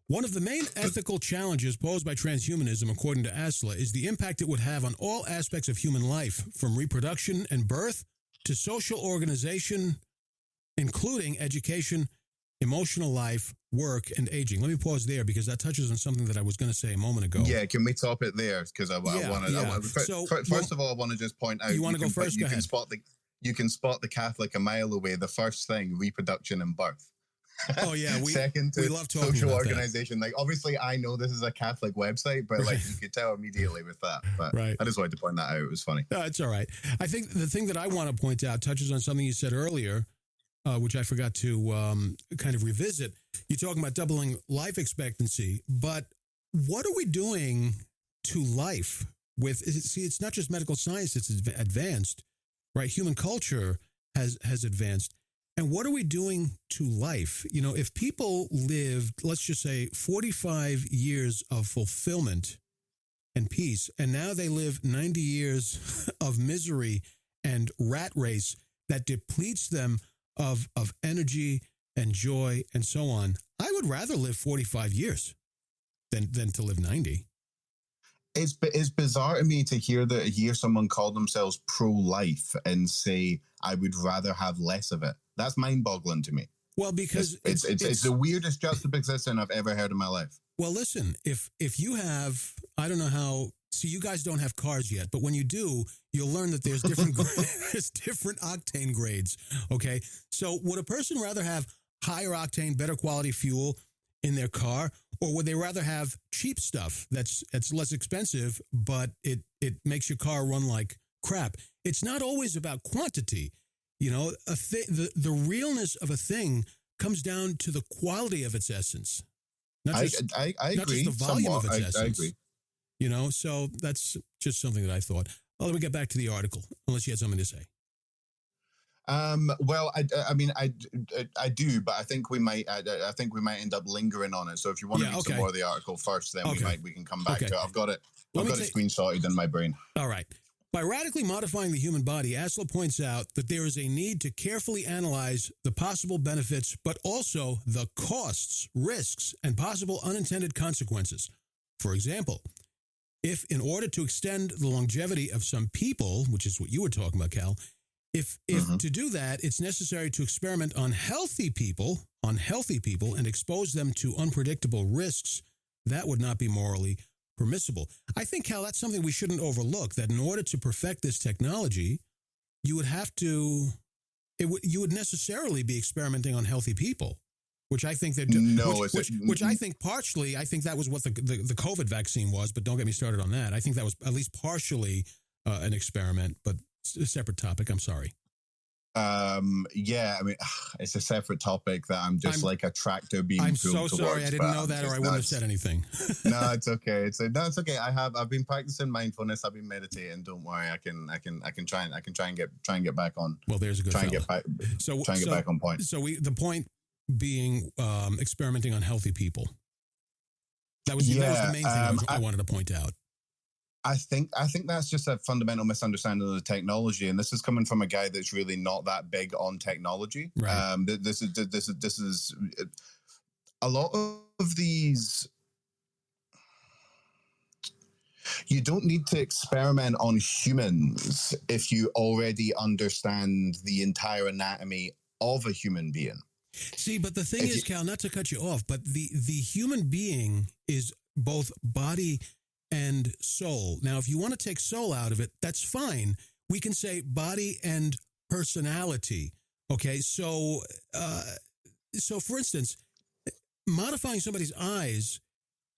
[SPEAKER 1] One of the main ethical challenges posed by transhumanism, according to Asla, is the impact it would have on all aspects of human life, from reproduction and birth to social organization, including education, emotional life, work, and aging. Let me pause there because that touches on something that I was going to say a moment ago.
[SPEAKER 2] Yeah, can we top it there? Because I want to. First of all, I want to just point out.
[SPEAKER 1] You want to go first? Go ahead.
[SPEAKER 2] You can spot the Catholic a mile away. The first thing, reproduction and birth.
[SPEAKER 1] Oh yeah,
[SPEAKER 2] second to
[SPEAKER 1] we love talking
[SPEAKER 2] social
[SPEAKER 1] about
[SPEAKER 2] organization. That. Like obviously, I know this is a Catholic website, but like you could tell immediately with that. But I just wanted to point that out. It was funny.
[SPEAKER 1] It's all right. I think the thing that I want to point out touches on something you said earlier, which I forgot to kind of revisit. You're talking about doubling life expectancy, but what are we doing to life with, see, it's not just medical science that's advanced, right? Human culture has advanced. And what are we doing to life? You know, if people lived, let's just say 45 years of fulfillment and peace, and now they live 90 years of misery and rat race that depletes them of energy and joy and so on, I would rather live 45 years than to live 90.
[SPEAKER 2] It's bizarre to me to hear someone call themselves pro-life and say, I would rather have less of it. That's mind-boggling to me.
[SPEAKER 1] Well, because
[SPEAKER 2] it's the weirdest juxtaposition I've ever heard in my life.
[SPEAKER 1] Well, listen, if you have, I don't know how, see, you guys don't have cars yet, but when you do, you'll learn that there's different there's different octane grades, okay? So would a person rather have higher octane, better quality fuel in their car, or would they rather have cheap stuff that's less expensive, but it makes your car run like crap? It's not always about quantity. You know, the realness of a thing comes down to the quality of its essence. I agree. Not just the volume of its essence. I agree. You know, so that's just something that I thought. Well, let me get back to the article, unless you had something to say.
[SPEAKER 2] Well, I mean, I do, but I think we might end up lingering on it. So if you want to read some more of the article first, then we can come back to it. I've got it screenshotted in my brain.
[SPEAKER 1] All right. By radically modifying the human body, Aslo points out that there is a need to carefully analyze the possible benefits, but also the costs, risks, and possible unintended consequences. For example, if in order to extend the longevity of some people, which is what you were talking about, Cal, if to do that, it's necessary to experiment on healthy people and expose them to unpredictable risks, that would not be morally permissible. I think, Cal, that's something we shouldn't overlook, that in order to perfect this technology, you would necessarily be experimenting on healthy people, which I think they're doing. Which I think partially, I think that was what the COVID vaccine was, but don't get me started on that. I think that was at least partially an experiment, but a separate topic. I'm sorry.
[SPEAKER 2] Yeah, I mean, it's a separate topic that I'm like a tractor being
[SPEAKER 1] I'm
[SPEAKER 2] pulled
[SPEAKER 1] so sorry.
[SPEAKER 2] towards,
[SPEAKER 1] I didn't know that, or I wouldn't have said anything.
[SPEAKER 2] No, it's okay. It's okay. I've been practicing mindfulness. I've been meditating. Don't worry. I can try and get back on.
[SPEAKER 1] Well, there's a good.
[SPEAKER 2] Try and get back on point.
[SPEAKER 1] So the point being experimenting on healthy people. That was the main thing I wanted to point out.
[SPEAKER 2] I think that's just a fundamental misunderstanding of the technology, and this is coming from a guy that's really not that big on technology.
[SPEAKER 1] Right.
[SPEAKER 2] This is a lot of these. You don't need to experiment on humans if you already understand the entire anatomy of a human being.
[SPEAKER 1] See, but the thing is, Cal, not to cut you off, but the human being is both body and soul. Now, if you want to take soul out of it, that's fine. We can say body and personality. Okay, so for instance, modifying somebody's eyes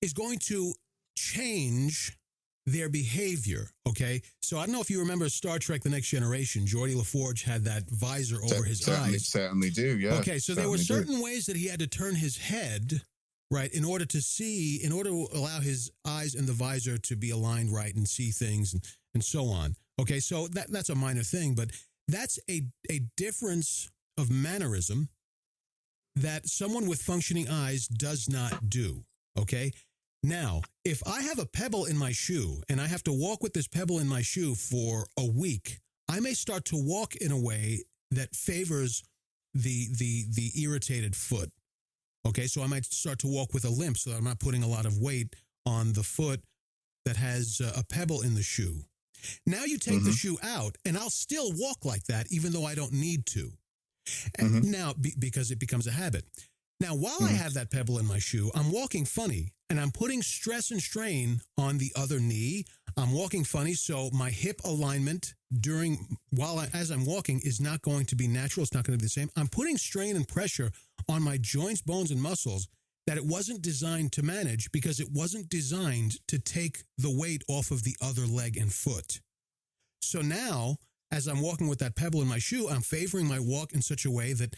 [SPEAKER 1] is going to change their behavior. Okay, so I don't know if you remember Star Trek: The Next Generation. Geordi LaForge had that visor over his eyes.
[SPEAKER 2] Certainly do. Yeah.
[SPEAKER 1] Okay, so there were certain ways that he had to turn his head. Right, in order to allow his eyes and the visor to be aligned right and see things and so on. Okay, so that's a minor thing, but that's a difference of mannerism that someone with functioning eyes does not do. Okay, now, if I have a pebble in my shoe and I have to walk with this pebble in my shoe for a week, I may start to walk in a way that favors the irritated foot. Okay, so I might start to walk with a limp so that I'm not putting a lot of weight on the foot that has a pebble in the shoe. Now you take the shoe out, and I'll still walk like that, even though I don't need to. And now, because it becomes a habit. Now, while I have that pebble in my shoe, I'm walking funny, and I'm putting stress and strain on the other knee. I'm walking funny, so my hip alignment as I'm walking is not going to be natural. It's not going to be the same. I'm putting strain and pressure on my joints, bones, and muscles that it wasn't designed to manage, because it wasn't designed to take the weight off of the other leg and foot. So now, as I'm walking with that pebble in my shoe, I'm favoring my walk in such a way that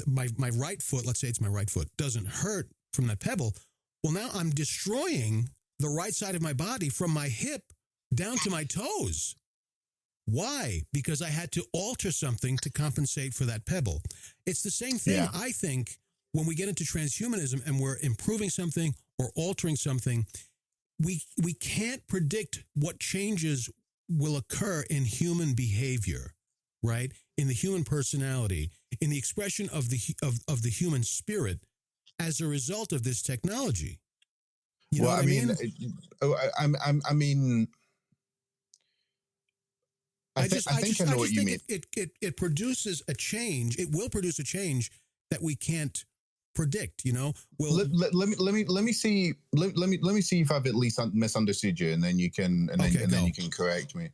[SPEAKER 1] my right foot, let's say it's my right foot, doesn't hurt from that pebble, Well, now I'm destroying the right side of my body from my hip down to my toes. Why? Because I had to alter something to compensate for that pebble. It's the same thing, I think, when we get into transhumanism and we're improving something or altering something. We can't predict what changes will occur in human behavior, right? In the human personality, in the expression of the human spirit as a result of this technology. You know what I mean?
[SPEAKER 2] I think I know what you mean.
[SPEAKER 1] It produces a change. It will produce a change that we can't predict. You know. Well,
[SPEAKER 2] let me see if I've at least misunderstood you, and then you can then you can correct me.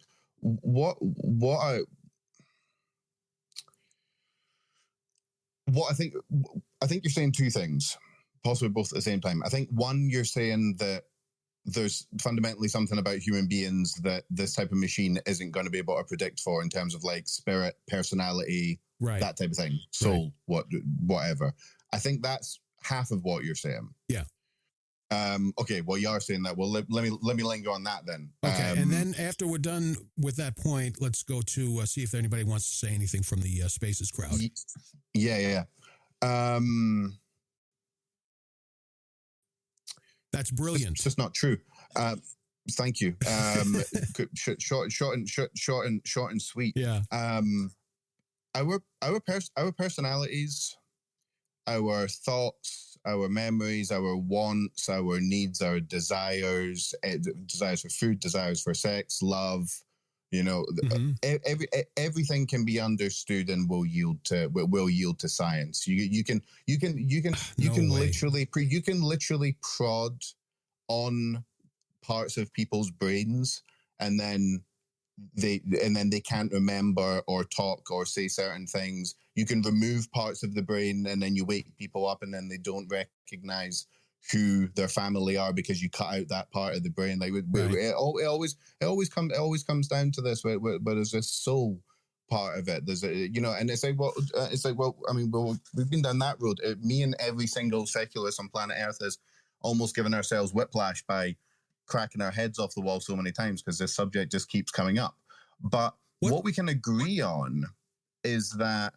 [SPEAKER 2] I think you're saying two things, possibly both at the same time. I think one, you're saying that there's fundamentally something about human beings that this type of machine isn't going to be able to predict for in terms of like spirit, personality, that type of thing, soul, whatever. I think that's half of what you're saying.
[SPEAKER 1] Yeah.
[SPEAKER 2] Okay. Well, you are saying that. Well, let me linger on that then.
[SPEAKER 1] Okay. And then after we're done with that point, let's go to see if anybody wants to say anything from the Spaces crowd.
[SPEAKER 2] Yeah.
[SPEAKER 1] That's brilliant.
[SPEAKER 2] It's just not true. Thank you. Short and sweet.
[SPEAKER 1] Yeah.
[SPEAKER 2] Our personalities, our thoughts, our memories, our wants, our needs, our desires for food, desires for sex, love. You know, everything can be understood and will yield to science. You can literally prod on parts of people's brains, and then they can't remember or talk or say certain things. You can remove parts of the brain, and then you wake people up, and then they don't recognize who their family are because you cut out that part of the brain. Like it always comes down to this, but there's this soul part of it. There's and it's like I mean, we've been down that road. Me and every single secularist on planet Earth has almost given ourselves whiplash by cracking our heads off the wall so many times because this subject just keeps coming up. But what we can agree on is that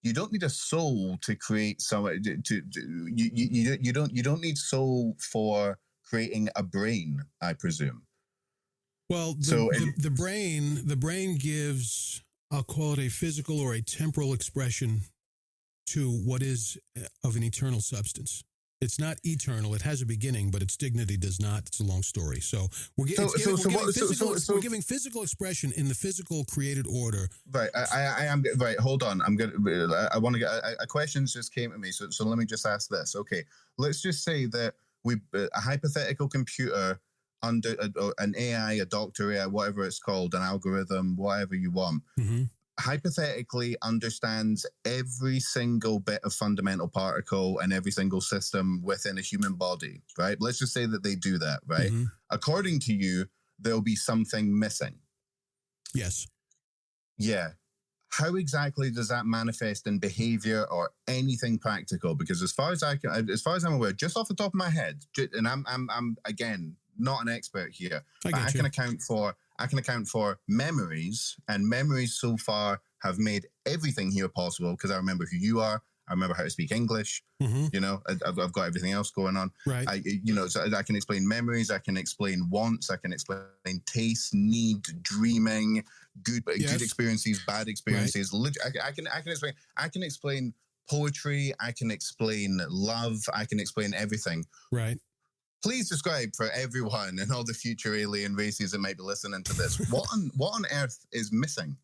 [SPEAKER 2] you don't need a soul to create you don't need soul for creating a brain, I presume.
[SPEAKER 1] Well, the brain gives, I'll call it a physical or a temporal expression to what is of an eternal substance. It's not eternal. It has a beginning, but its dignity does not. It's a long story. So we're giving physical expression in the physical created order.
[SPEAKER 2] Right. I am right. Hold on. I want to get a question just came to me. So let me just ask this. Okay. Let's just say that a hypothetical computer under an AI, a doctor AI, whatever it's called, an algorithm, whatever you want. Mm-hmm. Hypothetically understands every single bit of fundamental particle and every single system within a human body, right? Let's just say that they do that, right? Mm-hmm. According to you, there'll be something missing.
[SPEAKER 1] Yes.
[SPEAKER 2] Yeah. How exactly does that manifest in behavior or anything practical? Because as far as I'm aware, just off the top of my head, and I'm again not an expert here, but I can account for memories, and memories so far have made everything here possible because I remember who you are. I remember how to speak English. Mm-hmm. You know, I've got everything else going on.
[SPEAKER 1] Right.
[SPEAKER 2] So I can explain memories. I can explain wants. I can explain taste, need, dreaming, good experiences, bad experiences. Right. I can explain poetry. I can explain love. I can explain everything.
[SPEAKER 1] Right.
[SPEAKER 2] Please describe for everyone and all the future alien races that might be listening to this, what on earth is missing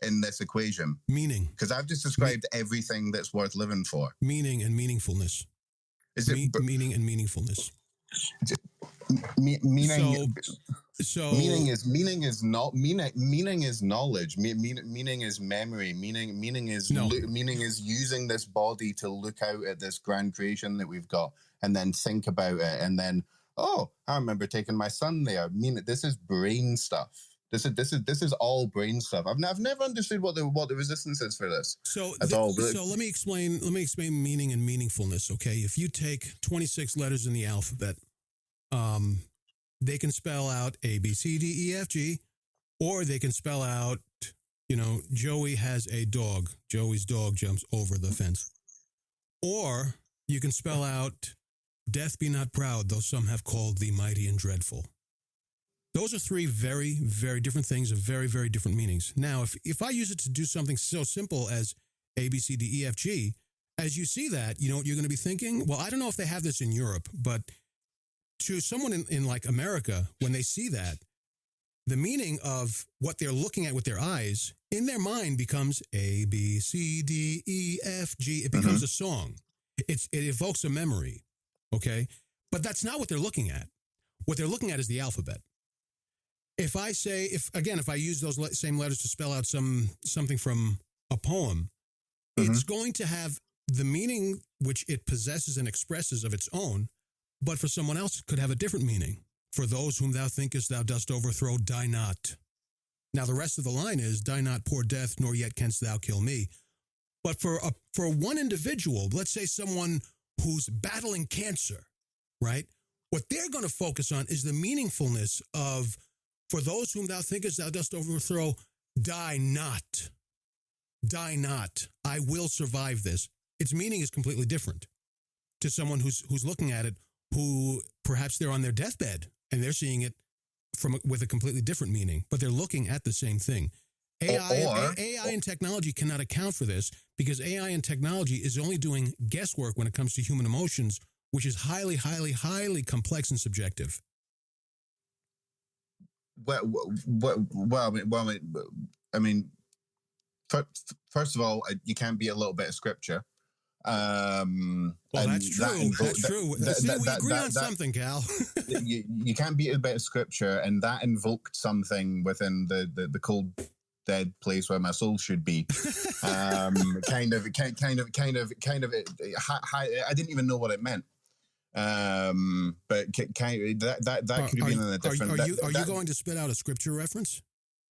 [SPEAKER 2] in this equation?
[SPEAKER 1] Meaning.
[SPEAKER 2] Because I've just described everything that's worth living for.
[SPEAKER 1] Meaning and meaningfulness. Meaning and meaningfulness.
[SPEAKER 2] Meaning is knowledge. Meaning is memory. Meaning is using this body to look out at this grand creation that we've got and then think about it, and then I remember taking my son there. This is brain stuff. This is all brain stuff. I've never understood what the resistance is for this.
[SPEAKER 1] So let me explain meaning and meaningfulness. Okay, if you take 26 letters in the alphabet, They can spell out A, B, C, D, E, F, G, or they can spell out, Joey has a dog. Joey's dog jumps over the fence. Or you can spell out, death be not proud, though some have called thee mighty and dreadful. Those are three very, very different things of very, very different meanings. Now, if I use it to do something so simple as A, B, C, D, E, F, G, as you see that, you're going to be thinking, well, I don't know if they have this in Europe, but to someone in like America, when they see that, the meaning of what they're looking at with their eyes in their mind becomes A, B, C, D, E, F, G. It becomes a song. It evokes a memory, okay? But that's not what they're looking at. What they're looking at is the alphabet. If I use those same letters to spell out something from a poem, it's going to have the meaning which it possesses and expresses of its own, but for someone else it could have a different meaning. For those whom thou thinkest thou dost overthrow, die not. Now the rest of the line is, die not, poor death, nor yet canst thou kill me. But for one individual, let's say someone who's battling cancer, right? What they're going to focus on is the meaningfulness of, for those whom thou thinkest thou dost overthrow, die not. Die not. I will survive this. Its meaning is completely different to someone who's looking at it, who perhaps they're on their deathbed and they're seeing it with a completely different meaning, but they're looking at the same thing. AI and technology cannot account for this, because AI and technology is only doing guesswork when it comes to human emotions, which is highly, highly, highly complex and subjective.
[SPEAKER 2] First of all, you can't be a little bit of scripture.
[SPEAKER 1] Well, that's true. That's true. See, we agree on something, Cal.
[SPEAKER 2] you can't beat a bit of scripture, and that invoked something within the cold, dead place where my soul should be. I didn't even know what it meant. But that could have been in a different.
[SPEAKER 1] Are you going to spit out a scripture reference?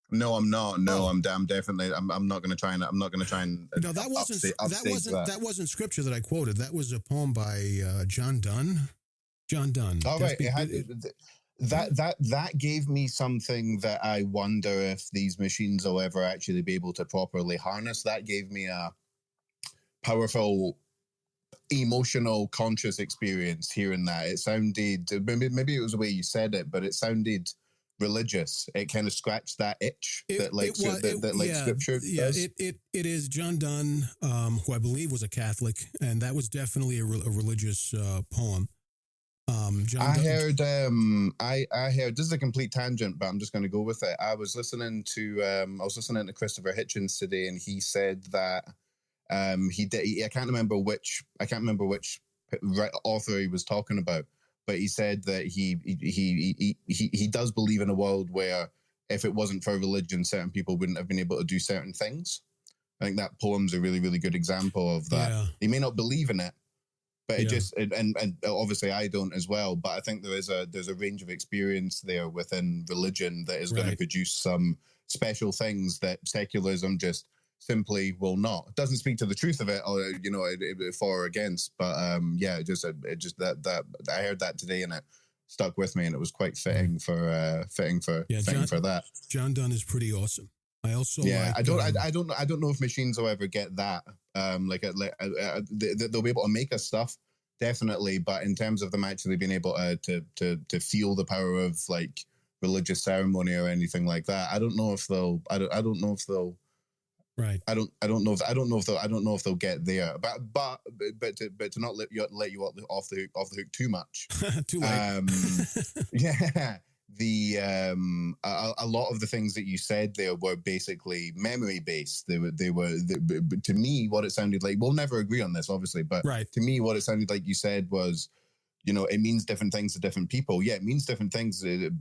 [SPEAKER 2] No, I'm not. No, I'm definitely. I'm not going to try and. I'm not going to try and.
[SPEAKER 1] No, that wasn't scripture that I quoted. That was a poem by John Donne. John Donne.
[SPEAKER 2] All right. That gave me something that I wonder if these machines will ever actually be able to properly harness. That gave me a powerful, emotional, conscious experience hearing that. It sounded, maybe it was the way you said it, but it sounded religious. It kind of scratched that itch that scripture does.
[SPEAKER 1] It is John Donne, who I believe was a Catholic, and that was definitely a religious poem. I
[SPEAKER 2] heard this is a complete tangent, but I'm just going to go with it. I was listening to Christopher Hitchens today, and he said that I can't remember which author he was talking about, but he said that he does believe in a world where if it wasn't for religion, certain people wouldn't have been able to do certain things. I think that poem's a really, really good example of that. Yeah. He may not believe in it, but it just and obviously I don't as well. But I think there's a range of experience there within religion that is going to produce some special things that secularism just simply will not. It doesn't speak to the truth of it, or for or against. But that I heard that today, and it stuck with me, and it was quite fitting for that.
[SPEAKER 1] John Donne is pretty awesome. I also
[SPEAKER 2] I don't know if machines will ever get that. They'll be able to make us stuff, definitely, but in terms of them actually being able to feel the power of like religious ceremony or anything like that, I don't know if they'll.
[SPEAKER 1] Right.
[SPEAKER 2] I don't know if they'll get there. But to not let you off the hook too much.
[SPEAKER 1] Too late.
[SPEAKER 2] A lot of the things that you said there were basically memory based. They were to me what it sounded like. We'll never agree on this, obviously, but to me what it sounded like you said was, it means different things to different people. Yeah, it means different things to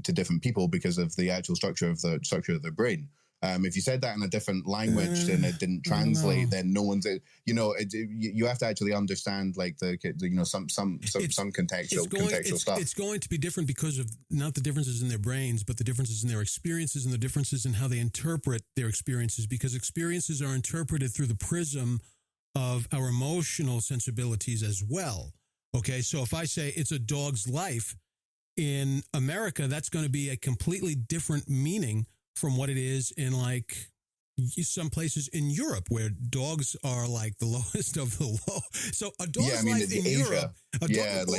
[SPEAKER 2] different people because of the actual structure of the brain. If you said that in a different language and it didn't translate, then no one's. You have to actually understand like some contextual stuff.
[SPEAKER 1] It's going to be different because of not the differences in their brains, but the differences in their experiences and the differences in how they interpret their experiences. Because experiences are interpreted through the prism of our emotional sensibilities as well. Okay, so if I say it's a dog's life, in America, that's going to be a completely different meaning from what it is in like some places in Europe where dogs are like the lowest of the low. So a dog's life in
[SPEAKER 2] Asia.
[SPEAKER 1] Europe,
[SPEAKER 2] like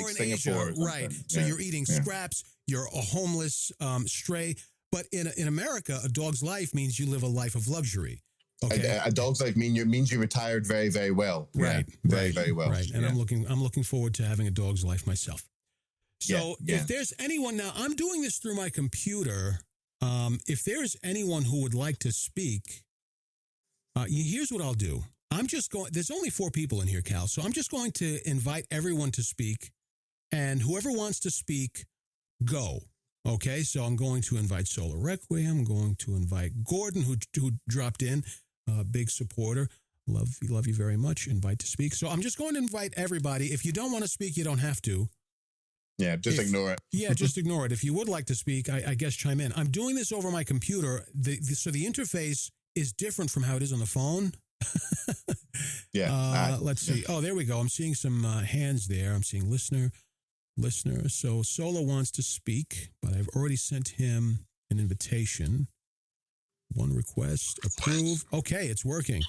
[SPEAKER 1] or in
[SPEAKER 2] Singapore,
[SPEAKER 1] Asia, right? So you're eating scraps, you're a homeless stray. But in America, a dog's life means you live a life of luxury. Okay.
[SPEAKER 2] A dog's life means you retired very, very well.
[SPEAKER 1] Right.
[SPEAKER 2] Very, very well.
[SPEAKER 1] Right. And I'm looking forward to having a dog's life myself. So if there's anyone now, I'm doing this through my computer. If there's anyone who would like to speak, here's what I'll do. There's only 4 people in here, Cal. So I'm just going to invite everyone to speak. And whoever wants to speak, go. Okay, so I'm going to invite Solar Requiem. I'm going to invite Gordon, who dropped in, big supporter. Love you very much. Invite to speak. So I'm just going to invite everybody. If you don't want to speak, you don't have to.
[SPEAKER 2] Yeah, ignore it.
[SPEAKER 1] Yeah, just ignore it. If you would like to speak, I guess chime in. I'm doing this over my computer. So the interface is different from how it is on the phone. Let's see. Oh, there we go. I'm seeing some hands there. I'm seeing listener. So Solo wants to speak, but I've already sent him an invitation. One request, approve. Okay, it's working.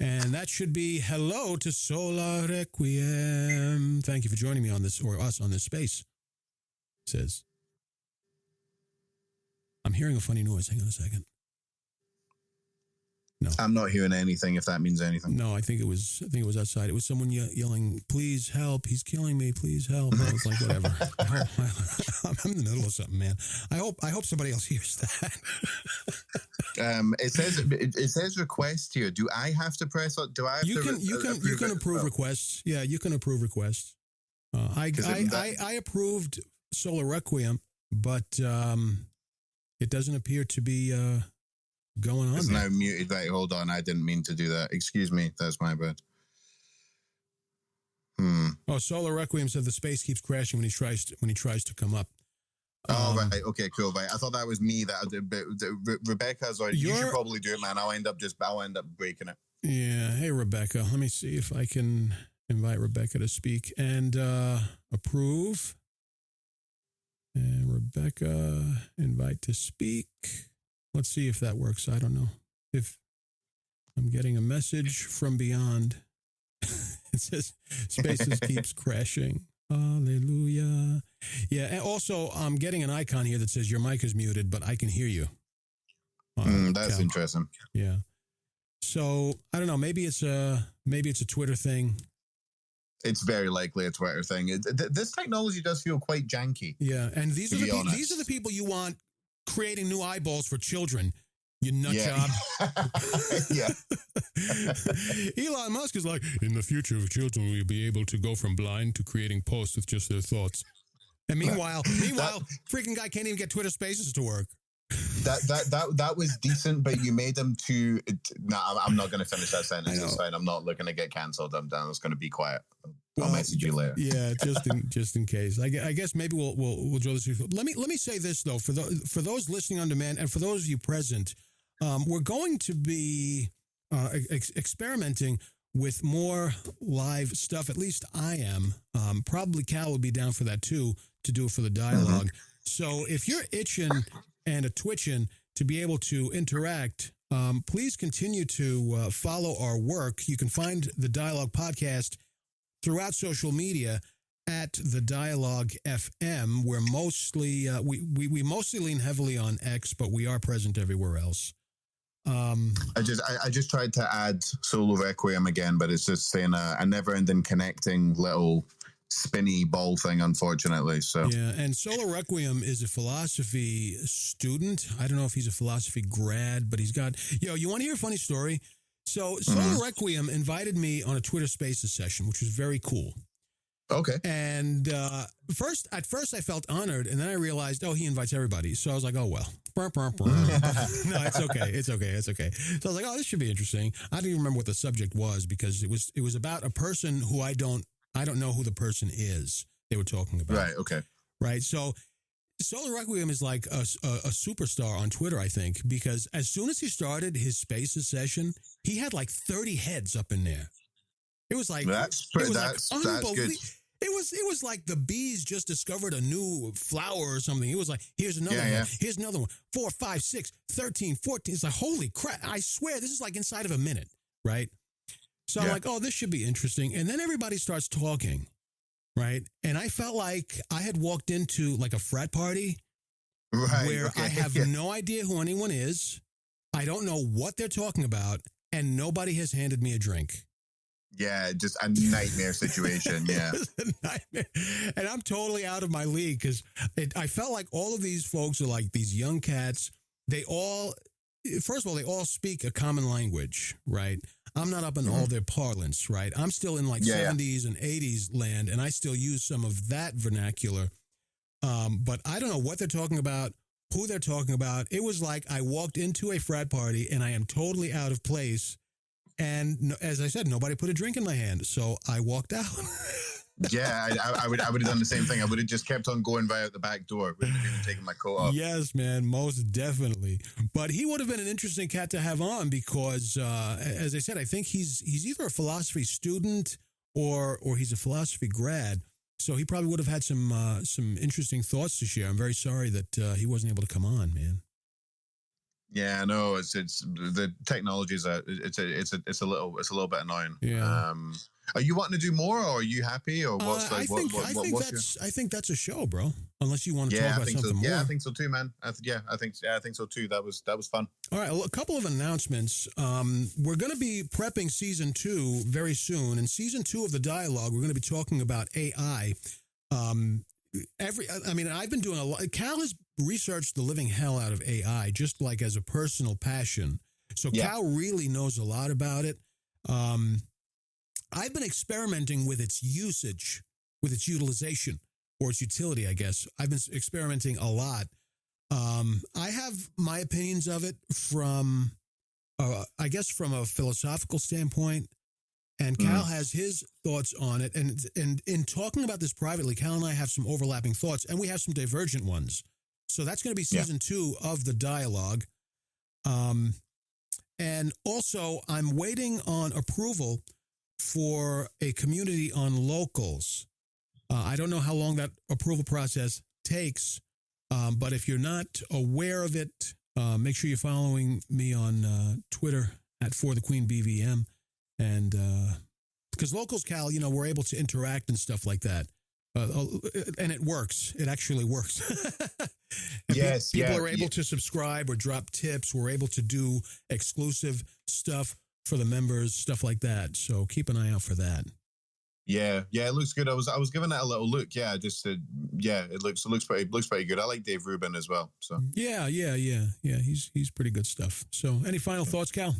[SPEAKER 1] And that should be hello to Solar Requiem. Thank you for joining me on this, or us on this space. It says, I'm hearing a funny noise. Hang on a second. No,
[SPEAKER 2] I'm not hearing anything. If that means anything.
[SPEAKER 1] No, I think it was outside. It was someone yelling, "Please help! He's killing me! Please help!" I was like, whatever. I'm in the middle of something, man. I hope somebody else hears that.
[SPEAKER 2] It says request here. Do I have to press? Do I have
[SPEAKER 1] you can approve requests? Yeah, you can approve requests. I approved Solar Requiem, but it doesn't appear to be going on.
[SPEAKER 2] It's now muted. Right, hold on. I didn't mean to do that. Excuse me. That's my bad.
[SPEAKER 1] Oh, Solar Requiem said the space keeps crashing when he tries to come up.
[SPEAKER 2] Oh, right. Okay, cool. Right. I thought that was me. Rebecca's already. You should probably do it, man. I'll end up breaking it.
[SPEAKER 1] Yeah. Hey, Rebecca. Let me see if I can invite Rebecca to speak and approve. And Rebecca, invite to speak. Let's see if that works. I don't know if I'm getting a message from beyond. It says spaces keeps crashing. Hallelujah. Yeah. And also, I'm getting an icon here that says your mic is muted, but I can hear you.
[SPEAKER 2] That's interesting.
[SPEAKER 1] Yeah. So I don't know. Maybe it's a Twitter thing.
[SPEAKER 2] It's very likely a Twitter thing. This technology does feel quite janky.
[SPEAKER 1] Yeah. And these are the people you want creating new eyeballs for children. You nut job.
[SPEAKER 2] Yeah.
[SPEAKER 1] Elon Musk is like, in the future, children will be able to go from blind to creating posts with just their thoughts. And meanwhile, freaking guy can't even get Twitter Spaces to work.
[SPEAKER 2] That was decent, but you made them too. I'm not going to finish that sentence. It's fine. I'm not looking to get cancelled. I'm just going to be quiet. I'll message you later.
[SPEAKER 1] Yeah, just in case. I guess maybe we'll draw this. Let me say this though, for those listening on demand and for those of you present, we're going to be experimenting with more live stuff. At least I am. Probably Cal will be down for that too, to do it for the dialogue. So if you're itching and a twitching to be able to interact, please continue to follow our work. You can find the Dialogue Podcast throughout social media at the Dialogue FM. We're mostly we mostly lean heavily on X, but we are present everywhere else.
[SPEAKER 2] I just tried to add Solo Requiem again, but it's just saying a never-ending connecting little spinny ball thing, unfortunately. So
[SPEAKER 1] yeah, and Solar Requiem is a philosophy student. I don't know if he's a philosophy grad, but he's got. You want to hear a funny story? So Solar Requiem invited me on a Twitter Spaces session, which was very cool.
[SPEAKER 2] Okay.
[SPEAKER 1] And at first I felt honored, and then I realized, he invites everybody. So I was like, oh well. No, it's okay. So I was like, this should be interesting. I don't even remember what the subject was because it was about a person who I don't know who the person is they were talking about.
[SPEAKER 2] Right, okay.
[SPEAKER 1] Right, so Solar Requiem is like a superstar on Twitter, I think, because as soon as he started his Spaces session, he had like 30 heads up in there. It was like
[SPEAKER 2] that's
[SPEAKER 1] unbelievable.
[SPEAKER 2] good.
[SPEAKER 1] It was like the bees just discovered a new flower or something. It was like, here's another one. Here's another one. 4, 5, 6, 13, 14. It's like, holy crap. I swear, this is like inside of a minute, right? So I'm like, oh, this should be interesting. And then everybody starts talking, right? And I felt like I had walked into like a frat party where I have no idea who anyone is. I don't know what they're talking about. And nobody has handed me a drink.
[SPEAKER 2] Yeah, just a nightmare situation. Yeah.
[SPEAKER 1] A nightmare. And I'm totally out of my league because I felt like all of these folks are like these young cats. First of all, they all speak a common language, right? I'm not up in all their parlance, right? I'm still in like 70s and 80s land, and I still use some of that vernacular. But I don't know what they're talking about, who they're talking about. It was like I walked into a frat party, and I am totally out of place. And as I said, nobody put a drink in my hand, so I walked out.
[SPEAKER 2] Yeah, I would have done the same thing. I would have just kept on going via the back door. Wouldn't have even taken my coat off.
[SPEAKER 1] Yes, man, most definitely. But he would have been an interesting cat to have on because, as I said, I think he's either a philosophy student or he's a philosophy grad. So he probably would have had some interesting thoughts to share. I'm very sorry that he wasn't able to come on, man.
[SPEAKER 2] Yeah, I know. It's the technology is it's a little bit annoying.
[SPEAKER 1] Yeah.
[SPEAKER 2] Are you wanting to do more, or are you happy, or what's like?
[SPEAKER 1] I think that's a show, bro. Unless you want to talk about something more.
[SPEAKER 2] Yeah, I think so too, man. I think so too. That was fun.
[SPEAKER 1] All right, well, a couple of announcements. We're going to be prepping season 2 very soon. In season 2 of the dialogue, we're going to be talking about AI. I've been doing a lot. Cal has researched the living hell out of AI, just like as a personal passion. So Cal really knows a lot about it. I've been experimenting with its usage, with its utilization, or its utility, I guess. I've been experimenting a lot. I have my opinions of it from a philosophical standpoint. And Cal has his thoughts on it. And in talking about this privately, Cal and I have some overlapping thoughts, and we have some divergent ones. So that's going to be season 2 of the dialogue. And also, I'm waiting on approval for a community on locals. I don't know how long that approval process takes, but if you're not aware of it, make sure you're following me on Twitter at @ForTheQueenBVM. And because locals, Cal, we're able to interact and stuff like that. And it works. It actually works.
[SPEAKER 2] Yes.
[SPEAKER 1] People are able to subscribe or drop tips. We're able to do exclusive stuff for the members, stuff like that. So keep an eye out for that.
[SPEAKER 2] Yeah, it looks good. I was giving that a little look. Yeah, it looks pretty good. I like Dave Rubin as well. So
[SPEAKER 1] yeah. He's pretty good stuff. So any final thoughts, Cal?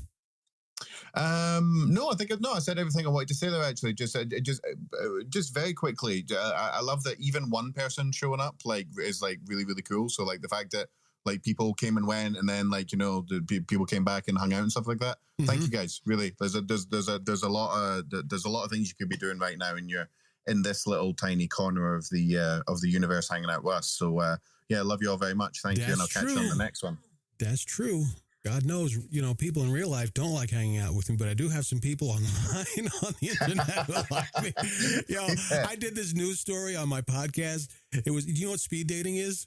[SPEAKER 2] No, I said everything I wanted to say there. Actually, just very quickly, I love that even one person showing up is really, really cool. So like the fact that like people came and went, and then the people came back and hung out and stuff like that. Mm-hmm. Thank you guys. Really, there's a lot of things you could be doing right now, and you're in this little tiny corner of the universe hanging out with us. So I love you all very much. Thank you, and I'll catch you on the next one.
[SPEAKER 1] That's true. God knows, people in real life don't like hanging out with me, but I do have some people online on the internet who like me. I did this news story on my podcast. It was, you know what speed dating is?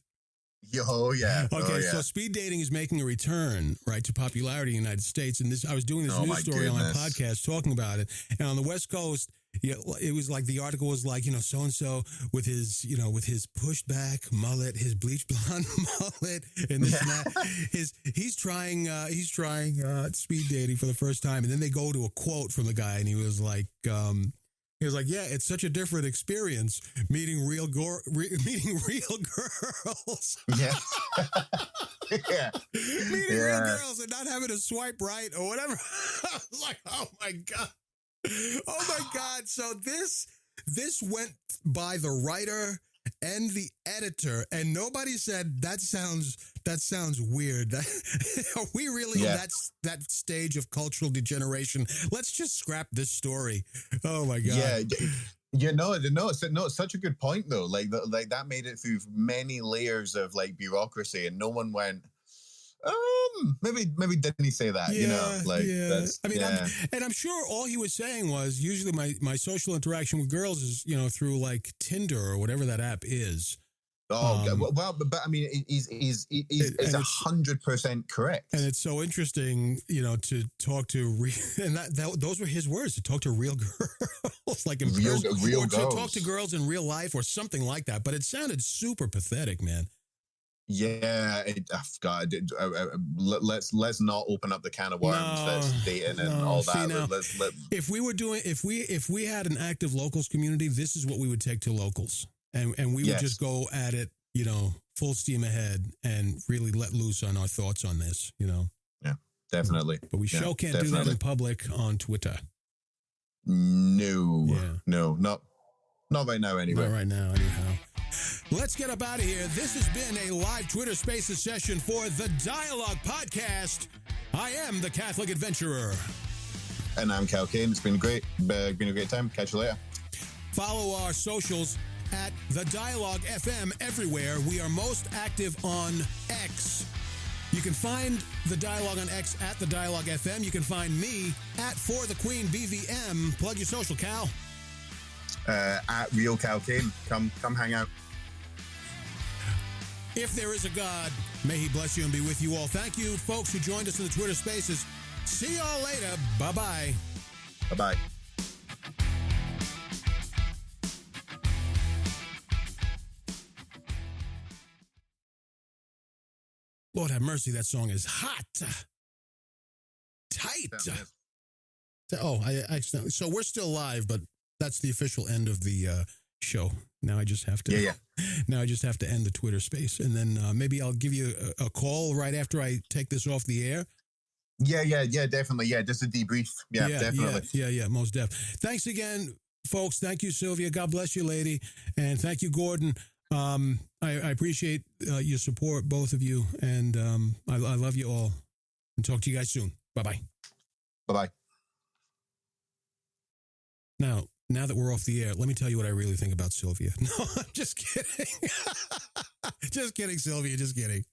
[SPEAKER 1] Okay, so speed dating is making a return, right, to popularity in the United States. And I was doing this news story on my podcast talking about it. And on the West Coast, it was like the article was like, so-and-so with his pushed back mullet, his bleach blonde mullet, and this and that. He's trying speed dating for the first time. And then they go to a quote from the guy, and he was like, it's such a different experience meeting real girls.
[SPEAKER 2] Yeah.
[SPEAKER 1] Meeting real girls and not having to swipe right or whatever. I was like, oh my God. So this went by the writer and the editor, and nobody said that sounds weird. Are we really in that stage of cultural degeneration? Let's just scrap this story. Oh my God.
[SPEAKER 2] Yeah. It's such a good point though. Like that made it through many layers of like bureaucracy, and no one went, Maybe didn't he say that? That's,
[SPEAKER 1] I mean, I'm sure all he was saying was usually my social interaction with girls is through like Tinder or whatever that app is.
[SPEAKER 2] But I mean, he's 100% correct.
[SPEAKER 1] And it's so interesting, to talk to and those were his words, to talk to real girls, like in person,
[SPEAKER 2] real
[SPEAKER 1] or
[SPEAKER 2] girls.
[SPEAKER 1] to talk to girls in real life or something like that. But it sounded super pathetic, man.
[SPEAKER 2] Yeah, God, let's not open up the can of worms. That's dating and all that.
[SPEAKER 1] If we had an active locals community, this is what we would take to locals. And we would just go at it, full steam ahead and really let loose on our thoughts on this,
[SPEAKER 2] Yeah, definitely.
[SPEAKER 1] But we can't do that in public on Twitter.
[SPEAKER 2] No, not right now anyway.
[SPEAKER 1] Not right now anyhow. Let's get up out of here. This has been a live Twitter Spaces session for the Dialogue Podcast. I am the Catholic Adventurer.
[SPEAKER 2] And I'm Cal Kane. It's been great. Been a great time. Catch you later.
[SPEAKER 1] Follow our socials at The Dialogue FM everywhere. We are most active on X. You can find The Dialogue on X at The Dialogue FM. You can find me at For the Queen BVM. Plug your social, Cal.
[SPEAKER 2] At Real Cal Kane. Come hang out.
[SPEAKER 1] If there is a God, may he bless you and be with you all. Thank you, folks, who joined us in the Twitter Spaces. See y'all later. Bye-bye.
[SPEAKER 2] Bye-bye.
[SPEAKER 1] Lord have mercy, that song is hot. Tight. Oh, I accidentally. So we're still live, but that's the official end of the show. Now I just have to.
[SPEAKER 2] Yeah.
[SPEAKER 1] Now I just have to end the Twitter space, and then maybe I'll give you a call right after I take this off the air.
[SPEAKER 2] Yeah, definitely. Yeah, just a debrief. Yeah, definitely.
[SPEAKER 1] Yeah, most def. Thanks again, folks. Thank you, Sylvia. God bless you, lady, and thank you, Gordon. I appreciate your support, both of you, and I love you all. And talk to you guys soon. Bye-bye.
[SPEAKER 2] Bye-bye.
[SPEAKER 1] Now that we're off the air, let me tell you what I really think about Sylvia. No, I'm just kidding. Just kidding, Sylvia. Just kidding.